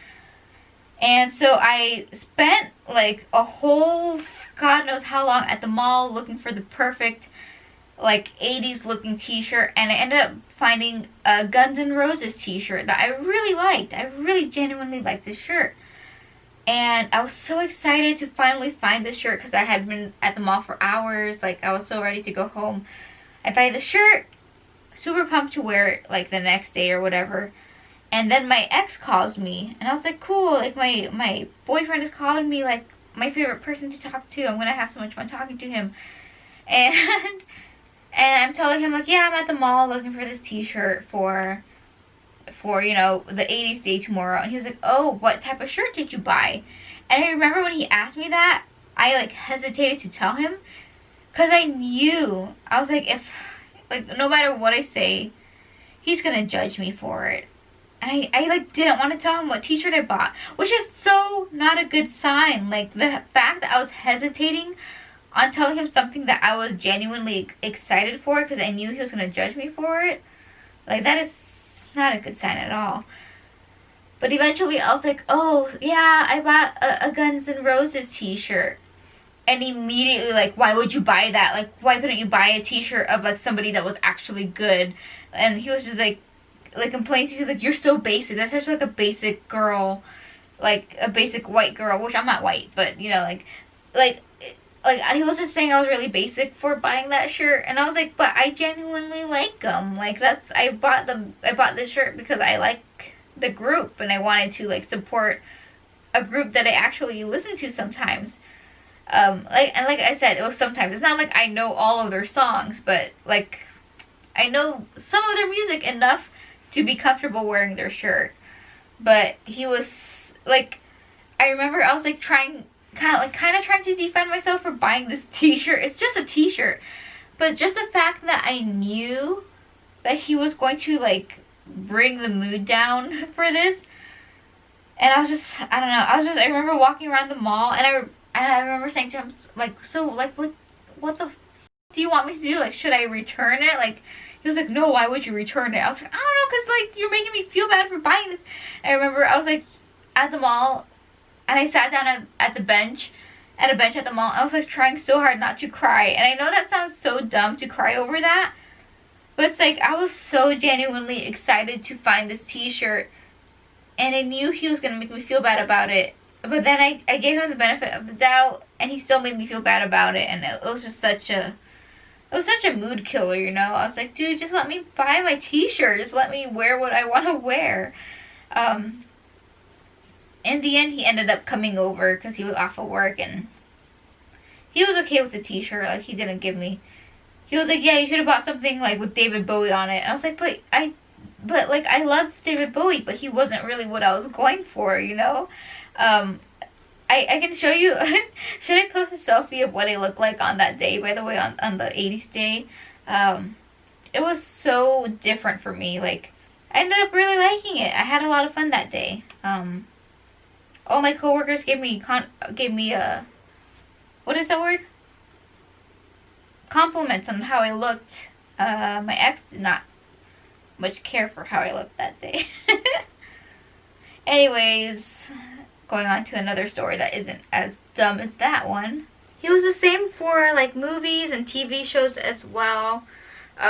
And so I spent like a whole God knows how long at the mall looking for the perfect like 80s looking t-shirt, and I ended up finding a Guns N' Roses t-shirt that I really liked. I really genuinely liked this shirt, and I was so excited to finally find this shirt because I had been at the mall for hours. Like, I was so ready to go home. I buy the shirt, super pumped to wear it like the next day or whatever, and then my ex calls me, and I was like, cool, like my boyfriend is calling me, like my favorite person to talk to. I'm gonna have so much fun talking to him. And I'm telling him, like, yeah, I'm at the mall looking for this t-shirt for you know, the 80s day tomorrow. And he was like, oh, what type of shirt did you buy? And I remember when he asked me that, I like hesitated to tell him, because I knew, I was like, if, like, no matter what I say, he's gonna judge me for it. And I like didn't want to tell him what t-shirt I bought, which is so not a good sign. Like, the fact that I was hesitating on telling him something that I was genuinely excited for because I knew he was going to judge me for it, like, that is not a good sign at all. But eventually I was like, oh yeah, I bought a Guns N' Roses t-shirt. And immediately, like, why would you buy that? Like, why couldn't you buy a t-shirt of like somebody that was actually good? And he was just like complaining to me. He was like, you're so basic, that's such like a basic girl, like a basic white girl, which I'm not white, but you know, like he was just saying I was really basic for buying that shirt, and I was like, but I genuinely like them. Like, I bought this shirt because I like the group, and I wanted to like support a group that I actually listen to sometimes. Like I said, it was sometimes. It's not like I know all of their songs, but like I know some of their music enough to be comfortable wearing their shirt. But he was like, I remember I was like kind of trying to defend myself for buying this t-shirt. It's just a t-shirt, but just the fact that I knew that he was going to like bring the mood down for this, and I was just, I don't know, I remember walking around the mall, and I remember saying to him, like, so like what the do you want me to do? Like, should I return it? Like, he was like, no, why would you return it? I was like, I don't know, because like you're making me feel bad for buying this. I remember I was like at the mall, and I sat down at a bench at the mall. I was like trying so hard not to cry. And I know that sounds so dumb to cry over that, But it's like, I was so genuinely excited to find this t-shirt, and I knew he was going to make me feel bad about it. But then I gave him the benefit of the doubt, and he still made me feel bad about it, and it was just such a mood killer, you know? I was like, dude, just let me buy my t-shirt. Just let me wear what I want to wear. In the end, he ended up coming over because he was off of work, and he was okay with the t-shirt. Like, he didn't give me... He was like, yeah, you should have bought something, like, with David Bowie on it. And I was like, but like, I love David Bowie, but he wasn't really what I was going for, you know? I can show you... Should I post a selfie of what I looked like on that day, by the way, on the 80s day? It was so different for me. Like, I ended up really liking it. I had a lot of fun that day. All my coworkers gave me a, what is that word? Compliments on how I looked. My ex did not much care for how I looked that day. Anyways, going on to another story that isn't as dumb as that one. He was the same for like movies and TV shows as well.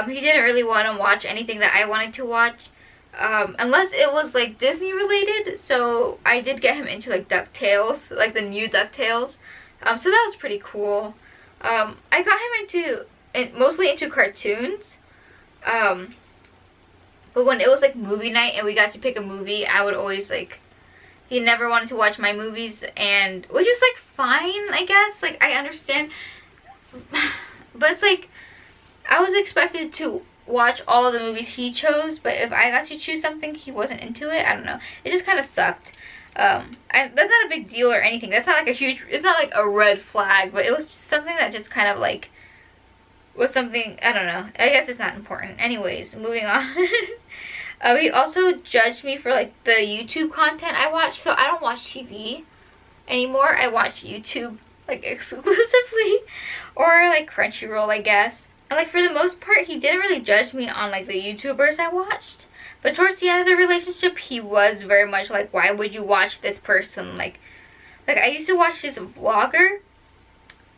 He didn't really want to watch anything that I wanted to watch. Unless it was like Disney related, so I did get him into like DuckTales, like the new DuckTales. So that was pretty cool. I got him mostly into cartoons. But when it was like movie night and we got to pick a movie, I would always like, he never wanted to watch my movies, and which is like fine, I guess. Like, I understand. But it's like, I was expected to watch all of the movies he chose, but if I got to choose something he wasn't into it, I don't know, it just kind of sucked. That's not a big deal or anything. That's not like a huge, it's not like a red flag, but it was just something that just kind of like was something, I don't know, I guess it's not important. Anyways, moving on. He also judged me for like the YouTube content I watch, so I don't watch TV anymore. I watch YouTube like exclusively, or like Crunchyroll, I guess. And like for the most part, he didn't really judge me on like the YouTubers I watched. But towards the end of the relationship, he was very much like, why would you watch this person? Like I used to watch this vlogger,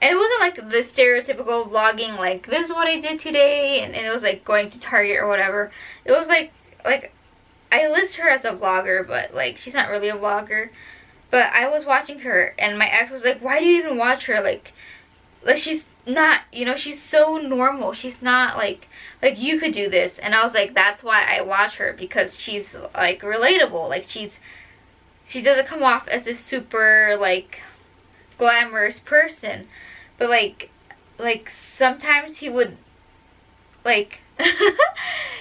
and it wasn't like the stereotypical vlogging, like this is what I did today, and it was like going to Target or whatever. It was like I list her as a vlogger, but like she's not really a vlogger. But I was watching her, and my ex was like, why do you even watch her? Like she's not, you know, she's so normal. She's not like you could do this. And I was like, that's why I watch her, because she's like relatable. Like she doesn't come off as a super like glamorous person, but like sometimes he would like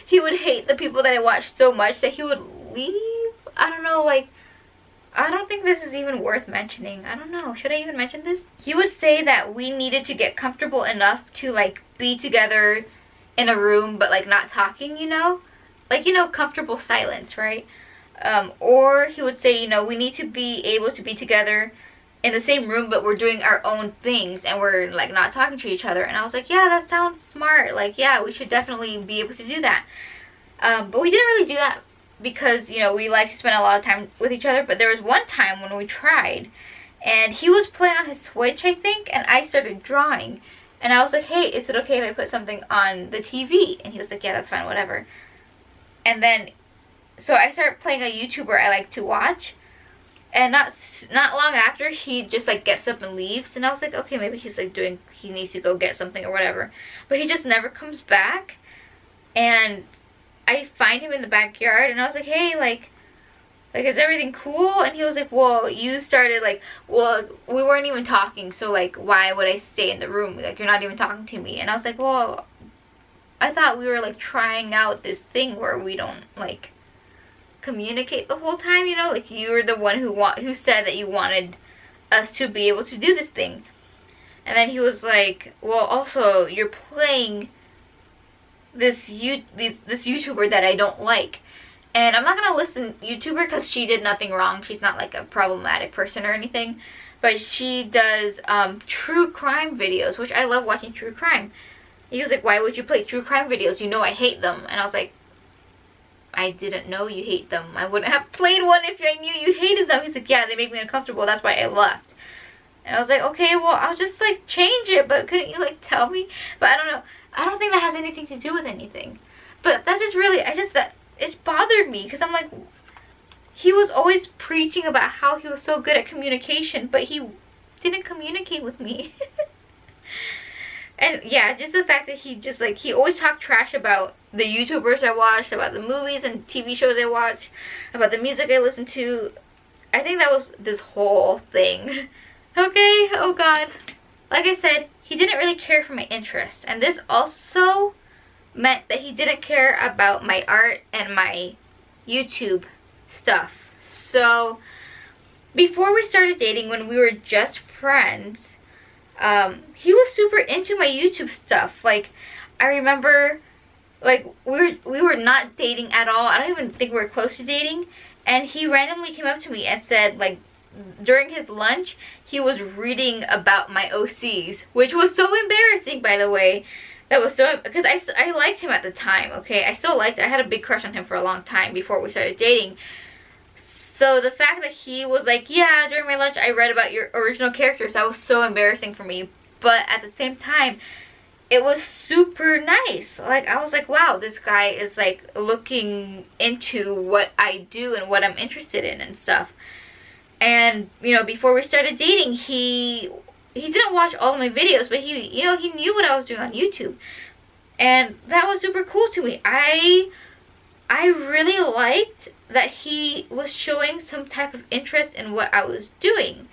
he would hate the people that I watched so much that he would leave. I don't know, like, I don't think this is even worth mentioning. I don't know. Should I even mention this? He would say that we needed to get comfortable enough to like be together in a room, but like not talking, you know? Like, you know, comfortable silence, right? Or he would say, you know, we need to be able to be together in the same room, but we're doing our own things and we're like not talking to each other. And I was like, yeah, that sounds smart. Like, yeah, we should definitely be able to do that. But we didn't really do that because, you know, we like to spend a lot of time with each other. But there was one time when we tried, and he was playing on his Switch, I think, and I started drawing. And I was like, hey, is it okay if I put something on the TV? And he was like, yeah, that's fine, whatever. And then, so I started playing a YouTuber I like to watch. And not long after, he just like gets up and leaves. And I was like, okay, maybe he's like he needs to go get something or whatever. But he just never comes back. And I find him in the backyard, and I was like, hey, like is everything cool? And he was like, well, you started like, well, we weren't even talking, so like why would I stay in the room? Like, you're not even talking to me. And I was like, well, I thought we were like trying out this thing where we don't like communicate the whole time, you know? Like, you were the one who said that you wanted us to be able to do this thing. And then he was like, well, also you're playing this YouTuber that I don't like. And I'm not gonna listen to YouTuber because she did nothing wrong. She's not like a problematic person or anything. But she does true crime videos, which I love watching true crime. He was like, why would you play true crime videos? You know I hate them. And I was like, I didn't know you hate them. I wouldn't have played one if I knew you hated them. He's like, yeah, they make me uncomfortable. That's why I left. And I was like, okay, well, I'll just like change it. But couldn't you like tell me? But I don't know. I don't think that has anything to do with anything. But that just really, it bothered me, because I'm like, he was always preaching about how he was so good at communication, but he didn't communicate with me. And yeah, just the fact that he always talked trash about the YouTubers I watched, about the movies and TV shows I watched, about the music I listened to. I think that was this whole thing. Okay, oh god. Like I said, he didn't really care for my interests, and this also meant that he didn't care about my art and my YouTube stuff. So before we started dating, when we were just friends, he was super into my YouTube stuff. Like, I remember, like, we were not dating at all. I don't even think we were close to dating, and he randomly came up to me and said, like, during his lunch, he was reading about my OCs, which was so embarrassing, by the way. That was so, because I liked him at the time, okay? I still liked it. I had a big crush on him for a long time before we started dating. So the fact that he was like, yeah, during my lunch I read about your original characters, that was so embarrassing for me. But at the same time, it was super nice. Like, I was like, wow, this guy is like looking into what I do and what I'm interested in and stuff. And, you know, before we started dating, he didn't watch all of my videos, but he knew what I was doing on YouTube. And that was super cool to me. I really liked that he was showing some type of interest in what I was doing.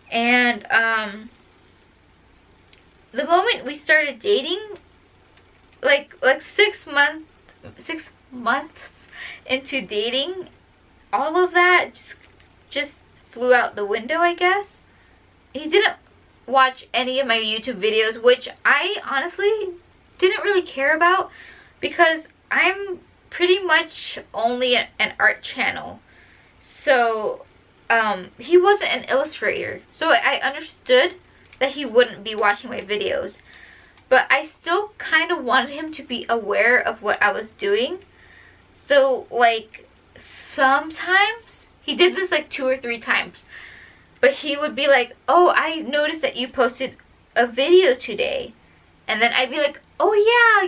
And the moment we started dating, like 6 months into dating, all of that just flew out the window, I guess. He didn't watch any of my YouTube videos, which I honestly didn't really care about, because I'm pretty much only an art channel. So he wasn't an illustrator, so I understood that he wouldn't be watching my videos, but I still kind of wanted him to be aware of what I was doing. So like, sometimes he did this like 2 or 3 times, but he would be like, oh, I noticed that you posted a video today. And then I'd be like, oh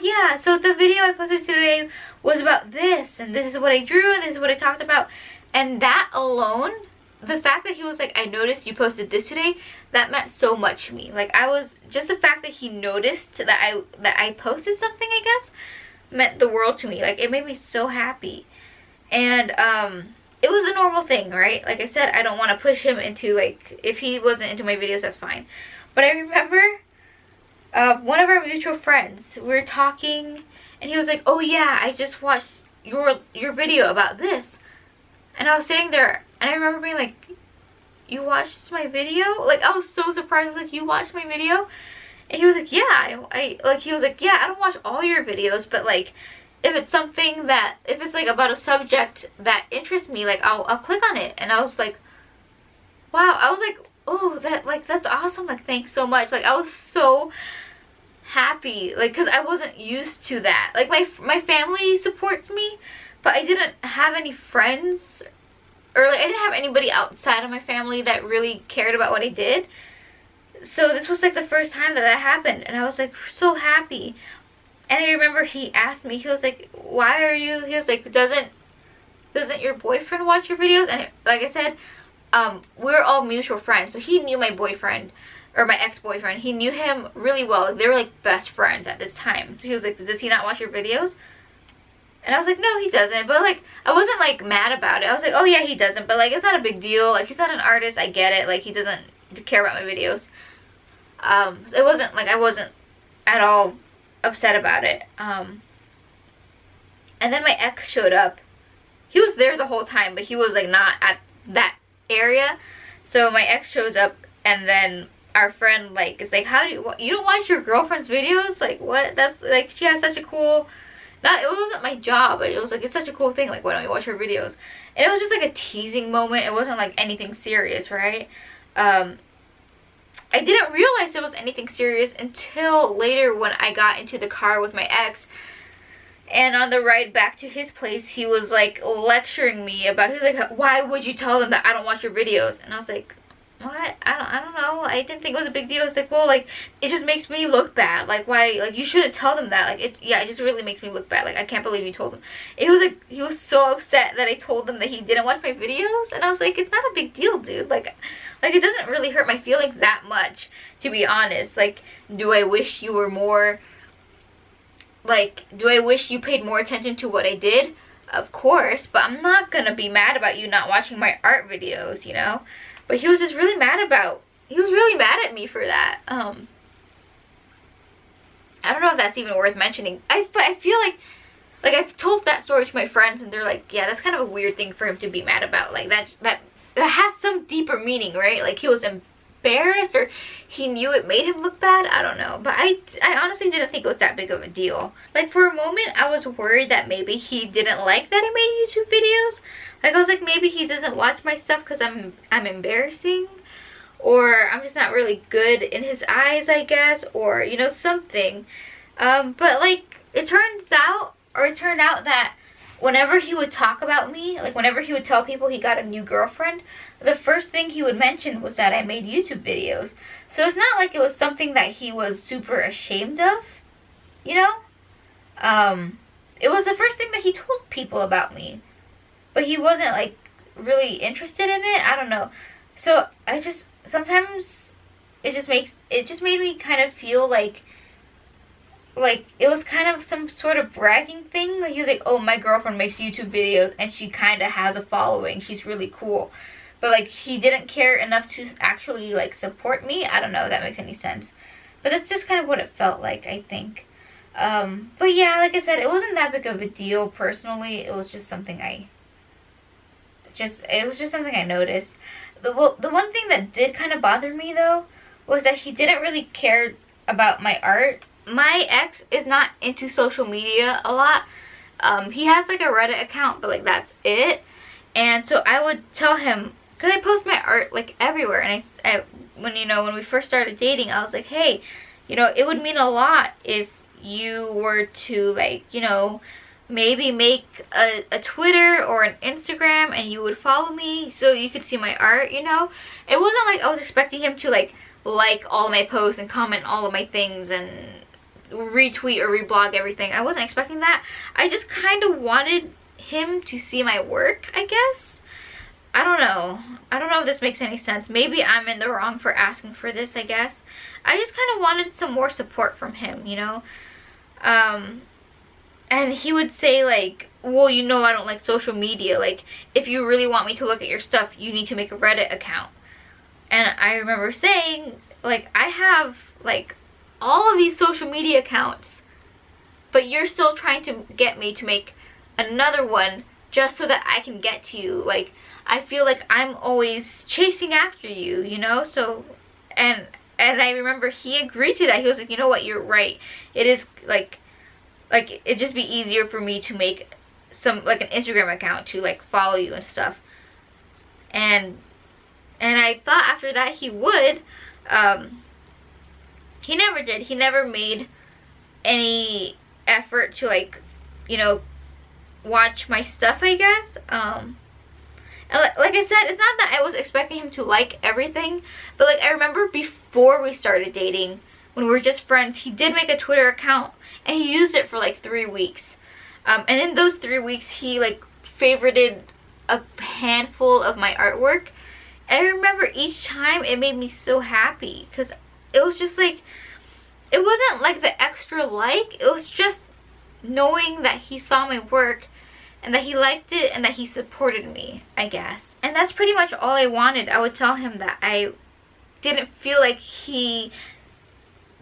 yeah, so the video I posted today was about this, and this is what I drew, and this is what I talked about. And that alone, the fact that he was like, I noticed you posted this today, that meant so much to me. Like, just the fact that he noticed that I posted something, I guess, meant the world to me. Like, it made me so happy. And it was a normal thing, right? Like I said, I don't want to push him into, like, if he wasn't into my videos, that's fine. But I remember one of our mutual friends, we were talking, and he was like, oh yeah, I just watched your video about this. And I was sitting there, and I remember being like, you watched my video? Like, I was so surprised. I was like, you watched my video? And he was like, yeah, he was like, yeah, I don't watch all your videos, but like, if it's something that, if it's like about a subject that interests me, like, I'll click on it. And I was like, wow. I was like, oh, that's awesome. Like, thanks so much. Like, I was so happy, like, because I wasn't used to that. Like, my family supports me, but I didn't have any friends, or like, I didn't have anybody outside of my family that really cared about what I did. So this was like the first time that happened, and I was like so happy. And I remember he asked me, he was like, why are you, he was like, doesn't your boyfriend watch your videos? And like I said, we're all mutual friends, so he knew my boyfriend, or my ex-boyfriend. He knew him really well. Like, they were like best friends at this time. So he was like, does he not watch your videos? And I was like, no, he doesn't. But like, I wasn't like mad about it. I was like, oh yeah, he doesn't, but like, it's not a big deal. Like, he's not an artist, I get it. Like, he doesn't care about my videos. It wasn't like, I wasn't at all upset about it. And then my ex showed up. He was there the whole time, but he was like not at that area. So my ex shows up, and then our friend like is like, how do you don't watch your girlfriend's videos? Like, what? That's like, she has such a cool, it wasn't my job, but it was like, it's such a cool thing, like, why don't you watch her videos? And it was just like a teasing moment. It wasn't like anything serious, right? I didn't realize it was anything serious until later, when I got into the car with my ex, and on the ride back to his place, he was like lecturing me about, he was like, why would you tell them that I don't watch your videos? And I was like, what? I don't know. I didn't think it was a big deal. It's like, well, like, it just makes me look bad. Like, why? Like, you shouldn't tell them that. Like, it just really makes me look bad. Like, I can't believe you told him. It was like, he was so upset that I told him that he didn't watch my videos. And I was like, it's not a big deal, dude. Like, it doesn't really hurt my feelings that much, to be honest. Like, do I wish you were more, like, do I wish you paid more attention to what I did? Of course, but I'm not gonna be mad about you not watching my art videos, you know? But he was just really mad at me for that. I don't know if that's even worth mentioning. But I feel like I've told that story to my friends and they're like, yeah, that's kind of a weird thing for him to be mad about. Like, that has some deeper meaning, right? Like, he was embarrassed or he knew it made him look bad. I don't know. But I honestly didn't think it was that big of a deal. Like, for a moment, I was worried that maybe he didn't like that I made YouTube videos. Like, I was like, maybe he doesn't watch my stuff because I'm embarrassing, or I'm just not really good in his eyes, I guess, or, you know, something. But, like, it turned out that whenever he would talk about me, like, whenever he would tell people he got a new girlfriend, the first thing he would mention was that I made YouTube videos. So it's not like it was something that he was super ashamed of, you know? It was the first thing that he told people about me. But he wasn't, like, really interested in it. I don't know. So sometimes it just made me kind of feel like it was kind of some sort of bragging thing. Like, he was like, oh, my girlfriend makes YouTube videos and she kind of has a following. She's really cool. But, like, he didn't care enough to actually, like, support me. I don't know if that makes any sense. But that's just kind of what it felt like, I think. But yeah, like I said, it wasn't that big of a deal personally. It was just something it was just something I noticed. The one thing that did kind of bother me, though, was that he didn't really care about my art. My ex is not into social media a lot. He has, like, a Reddit account, but, like, that's it. And so I would tell him, because I post my art, like, everywhere. And when we first started dating, I was like, hey, you know, it would mean a lot if you were to, like, you know, maybe make a Twitter or an Instagram and you would follow me so you could see my art, you know? It wasn't like I was expecting him to, like all of my posts and comment all of my things and retweet or reblog everything. I wasn't expecting that. I just kind of wanted him to see my work, I guess. I don't know if this makes any sense. Maybe I'm in the wrong for asking for this, I guess. I just kind of wanted some more support from him, you know? And he would say, like, well, you know I don't like social media. Like, if you really want me to look at your stuff, you need to make a Reddit account. And I remember saying, like, I have, like, all of these social media accounts, but you're still trying to get me to make another one just so that I can get to you. Like, I feel like I'm always chasing after you, you know? So, and I remember he agreed to that. He was like, you know what, you're right. It is, like it'd just be easier for me to make like an Instagram account to, like, follow you and stuff. And I thought after that he would. He never did. He never made any effort to, like, you know, watch my stuff, I guess. And like I said, it's not that I was expecting him to like everything, but, like, I remember before we started dating, when we were just friends, he did make a Twitter account and he used it for, like, 3 weeks. And in those 3 weeks, he, like, favorited a handful of my artwork. And I remember each time it made me so happy, because it was just, like, it wasn't like the extra like, it was just knowing that he saw my work and that he liked it and that he supported me, I guess. And that's pretty much all I wanted. I would tell him that I didn't feel like he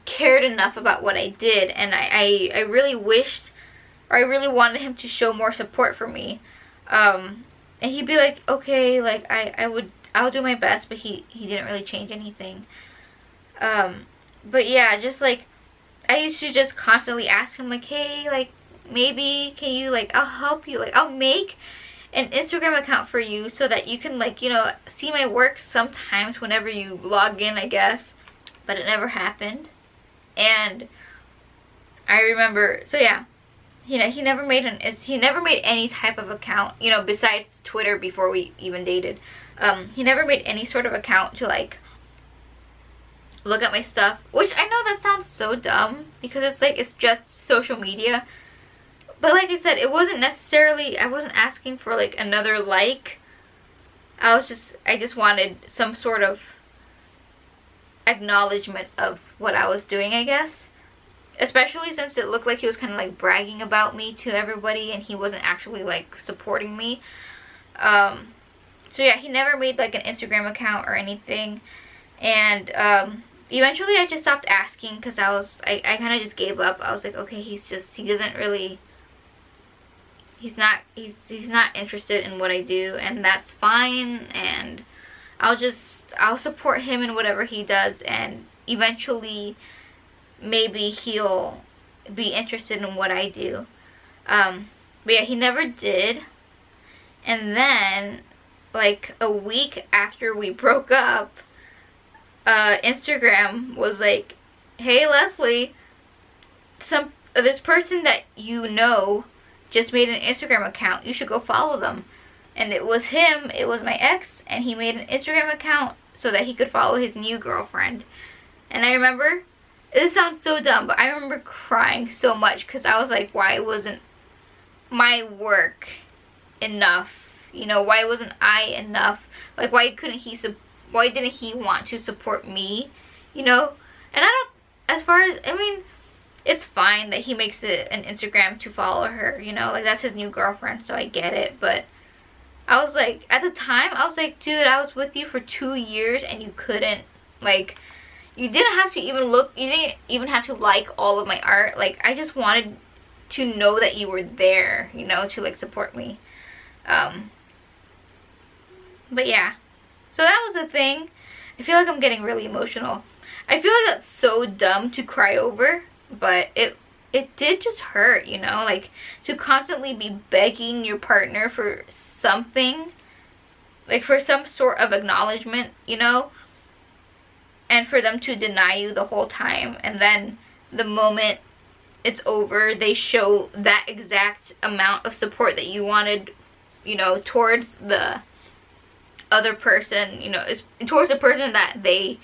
cared enough about what I did, and I really wished, or I really wanted him to show more support for me. And he'd be like, okay, like, I'll do my best, but he didn't really change anything. But yeah, just, like, I used to just constantly ask him, like, hey, like, maybe can you, like, I'll help you, like, I'll make an Instagram account for you so that you can, like, you know, see my work sometimes whenever you log in, I guess. But it never happened. And I remember, so yeah, he never made any type of account, you know, besides Twitter before we even dated. He never made any sort of account to like look at my stuff, which I know that sounds so dumb because it's like, it's just social media. But like I said, it wasn't necessarily, I wasn't asking for like another like. I just wanted some sort of acknowledgement of what I was doing, I guess. Especially since it looked like he was kind of like bragging about me to everybody and he wasn't actually like supporting me. So yeah, he never made like an Instagram account or anything. And eventually I just stopped asking because I kind of just gave up. I was like, okay, he doesn't really, he's not interested in what I do, and that's fine. And I'll support him in whatever he does, and eventually maybe he'll be interested in what I do. But yeah, he never did. And then like a week after we broke up, Instagram was like, hey Leslie, this person that you know just made an Instagram account, you should go follow them. And it was him, it was my ex, and he made an Instagram account so that he could follow his new girlfriend. And I remember, this sounds so dumb, but I remember crying so much because I was like, why wasn't my work enough? You know, why wasn't I enough? Like, why didn't he want to support me? You know? And I mean, it's fine that he makes it an Instagram to follow her, you know? Like, that's his new girlfriend, so I get it. But I was like, at the time, I was like, dude, I was with you for 2 years and you couldn't, like, you didn't have to even look, you didn't even have to like all of my art. Like, I just wanted to know that you were there, you know, to like support me. But yeah, so that was a thing. I feel like I'm getting really emotional. I feel like that's so dumb to cry over, but it did just hurt, you know, like to constantly be begging your partner for something, like for some sort of acknowledgement, you know, and for them to deny you the whole time, and then the moment it's over, they show that exact amount of support that you wanted, you know, towards the other person, you know, towards the person that they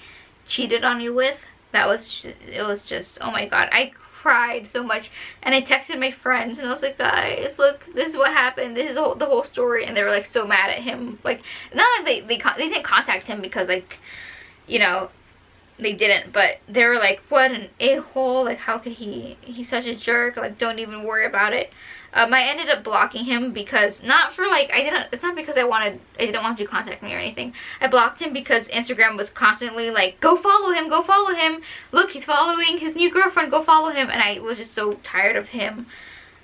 cheated on you with. It was just, oh my god, I cried so much. And I texted my friends and I was like, guys, look, this is what happened, this is the whole story. And they were like so mad at him. Like, not like they didn't contact him because, like, you know, they didn't, but they were like, what an a-hole, like, how could he's such a jerk, like, don't even worry about it. I ended up blocking him because, not for like, it's not because I didn't want him to contact me or anything. I blocked him because Instagram was constantly like, go follow him, look, he's following his new girlfriend, go follow him. And I was just so tired of him,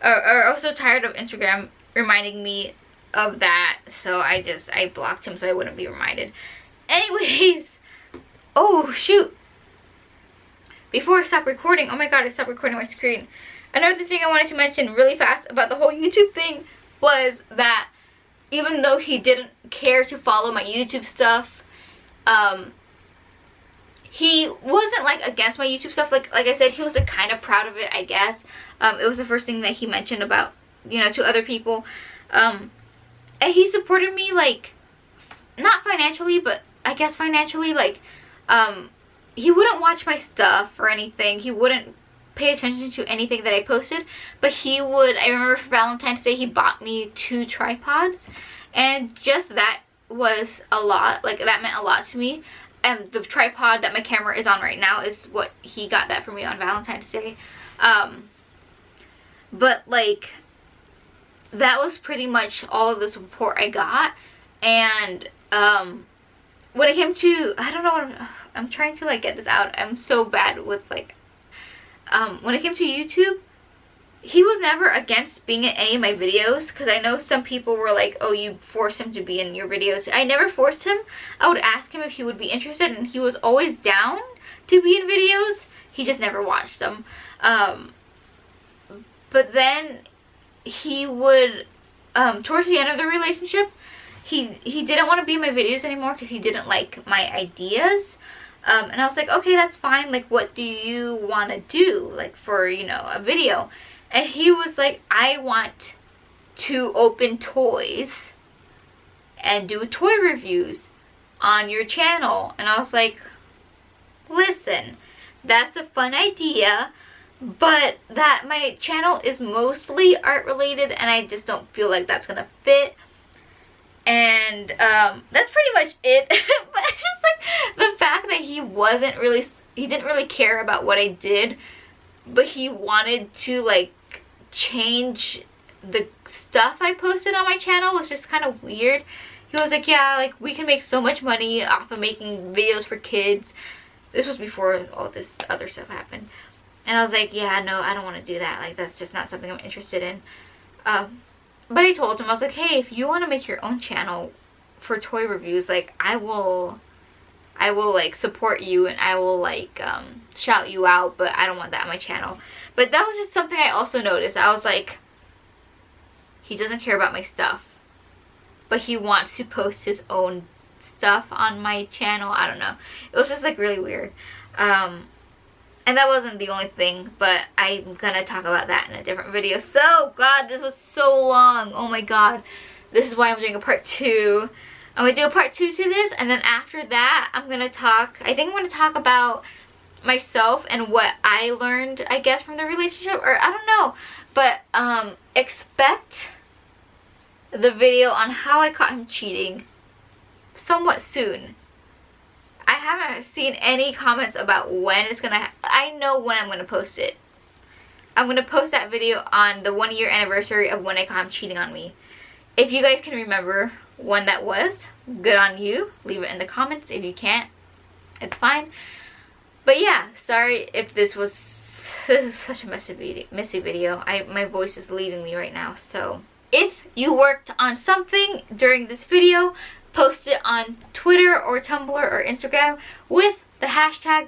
or I was so tired of Instagram reminding me of that, so I blocked him so I wouldn't be reminded. Anyways, oh shoot, before I stop recording, oh my god, I stopped recording my screen. Another thing I wanted to mention really fast about the whole YouTube thing was that even though he didn't care to follow my YouTube stuff, he wasn't like against my YouTube stuff. Like I said, he was like kind of proud of it, I guess. It was the first thing that he mentioned about, you know, to other people. And he supported me, like, not financially, but I guess financially. Like, he wouldn't watch my stuff or anything. He wouldn't pay attention to anything that I posted, but he would. I remember for Valentine's Day he bought me 2 tripods, and just that was a lot. Like, that meant a lot to me. And the tripod that my camera is on right now is what he got that for me on Valentine's Day. But like, that was pretty much all of the support I got. And when it came to, I don't know, I'm trying to like get this out, I'm so bad with like, when it came to YouTube, he was never against being in any of my videos, because I know some people were like, oh, you forced him to be in your videos. I never forced him. I would ask him if he would be interested, and he was always down to be in videos. He just never watched them. But then he would, towards the end of the relationship, he didn't want to be in my videos anymore because he didn't like my ideas. And I was like, okay, that's fine. Like, what do you want to do, like, for, you know, a video? And he was like, I want to open toys and do toy reviews on your channel. And I was like, listen, that's a fun idea, but that my channel is mostly art related and I just don't feel like that's gonna fit. And that's pretty much it. But it's just like the fact that he didn't really care about what I did, but he wanted to like change the stuff I posted on my channel was just kind of weird. He was like, yeah, like we can make so much money off of making videos for kids. This was before all this other stuff happened. And I was like, yeah, no, I don't want to do that. Like, that's just not something I'm interested in. But I told him, I was like, hey, if you want to make your own channel for toy reviews, like, I will like support you and I will like shout you out, but I don't want that on my channel. But that was just something I also noticed. I was like, he doesn't care about my stuff, but he wants to post his own stuff on my channel. I don't know. It was just like really weird. And that wasn't the only thing, but I'm gonna talk about that in a different video. So, God, this was so long. Oh my God. This is why I'm doing a part 2. I'm gonna do a part 2 to this, and then after that, I think I'm gonna talk about myself and what I learned, I guess, from the relationship, or I don't know. But, expect the video on how I caught him cheating somewhat soon. I haven't seen any comments about when it's gonna I know when I'm gonna post it. I'm gonna post that video on the 1-year anniversary of when I caught him cheating on me. If you guys can remember when that was, good on you. Leave it in the comments. If you can't, it's fine. But yeah, sorry if this is such a messy video. My voice is leaving me right now. So if you worked on something during this video, post it on Twitter or Tumblr or Instagram with the hashtag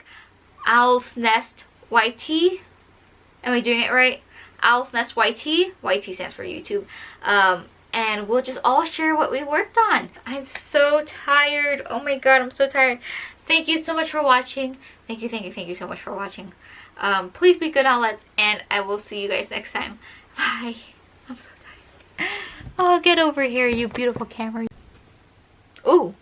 OWLSNESTYT. Am I doing it right? OWLSNESTYT. YT stands for YouTube. And we'll just all share what we worked on. I'm so tired. Oh my God, I'm so tired. Thank you so much for watching. Thank you so much for watching. Please be good outlets, and I will see you guys next time. Bye. I'm so tired. Oh, get over here, you beautiful camera. Ooh.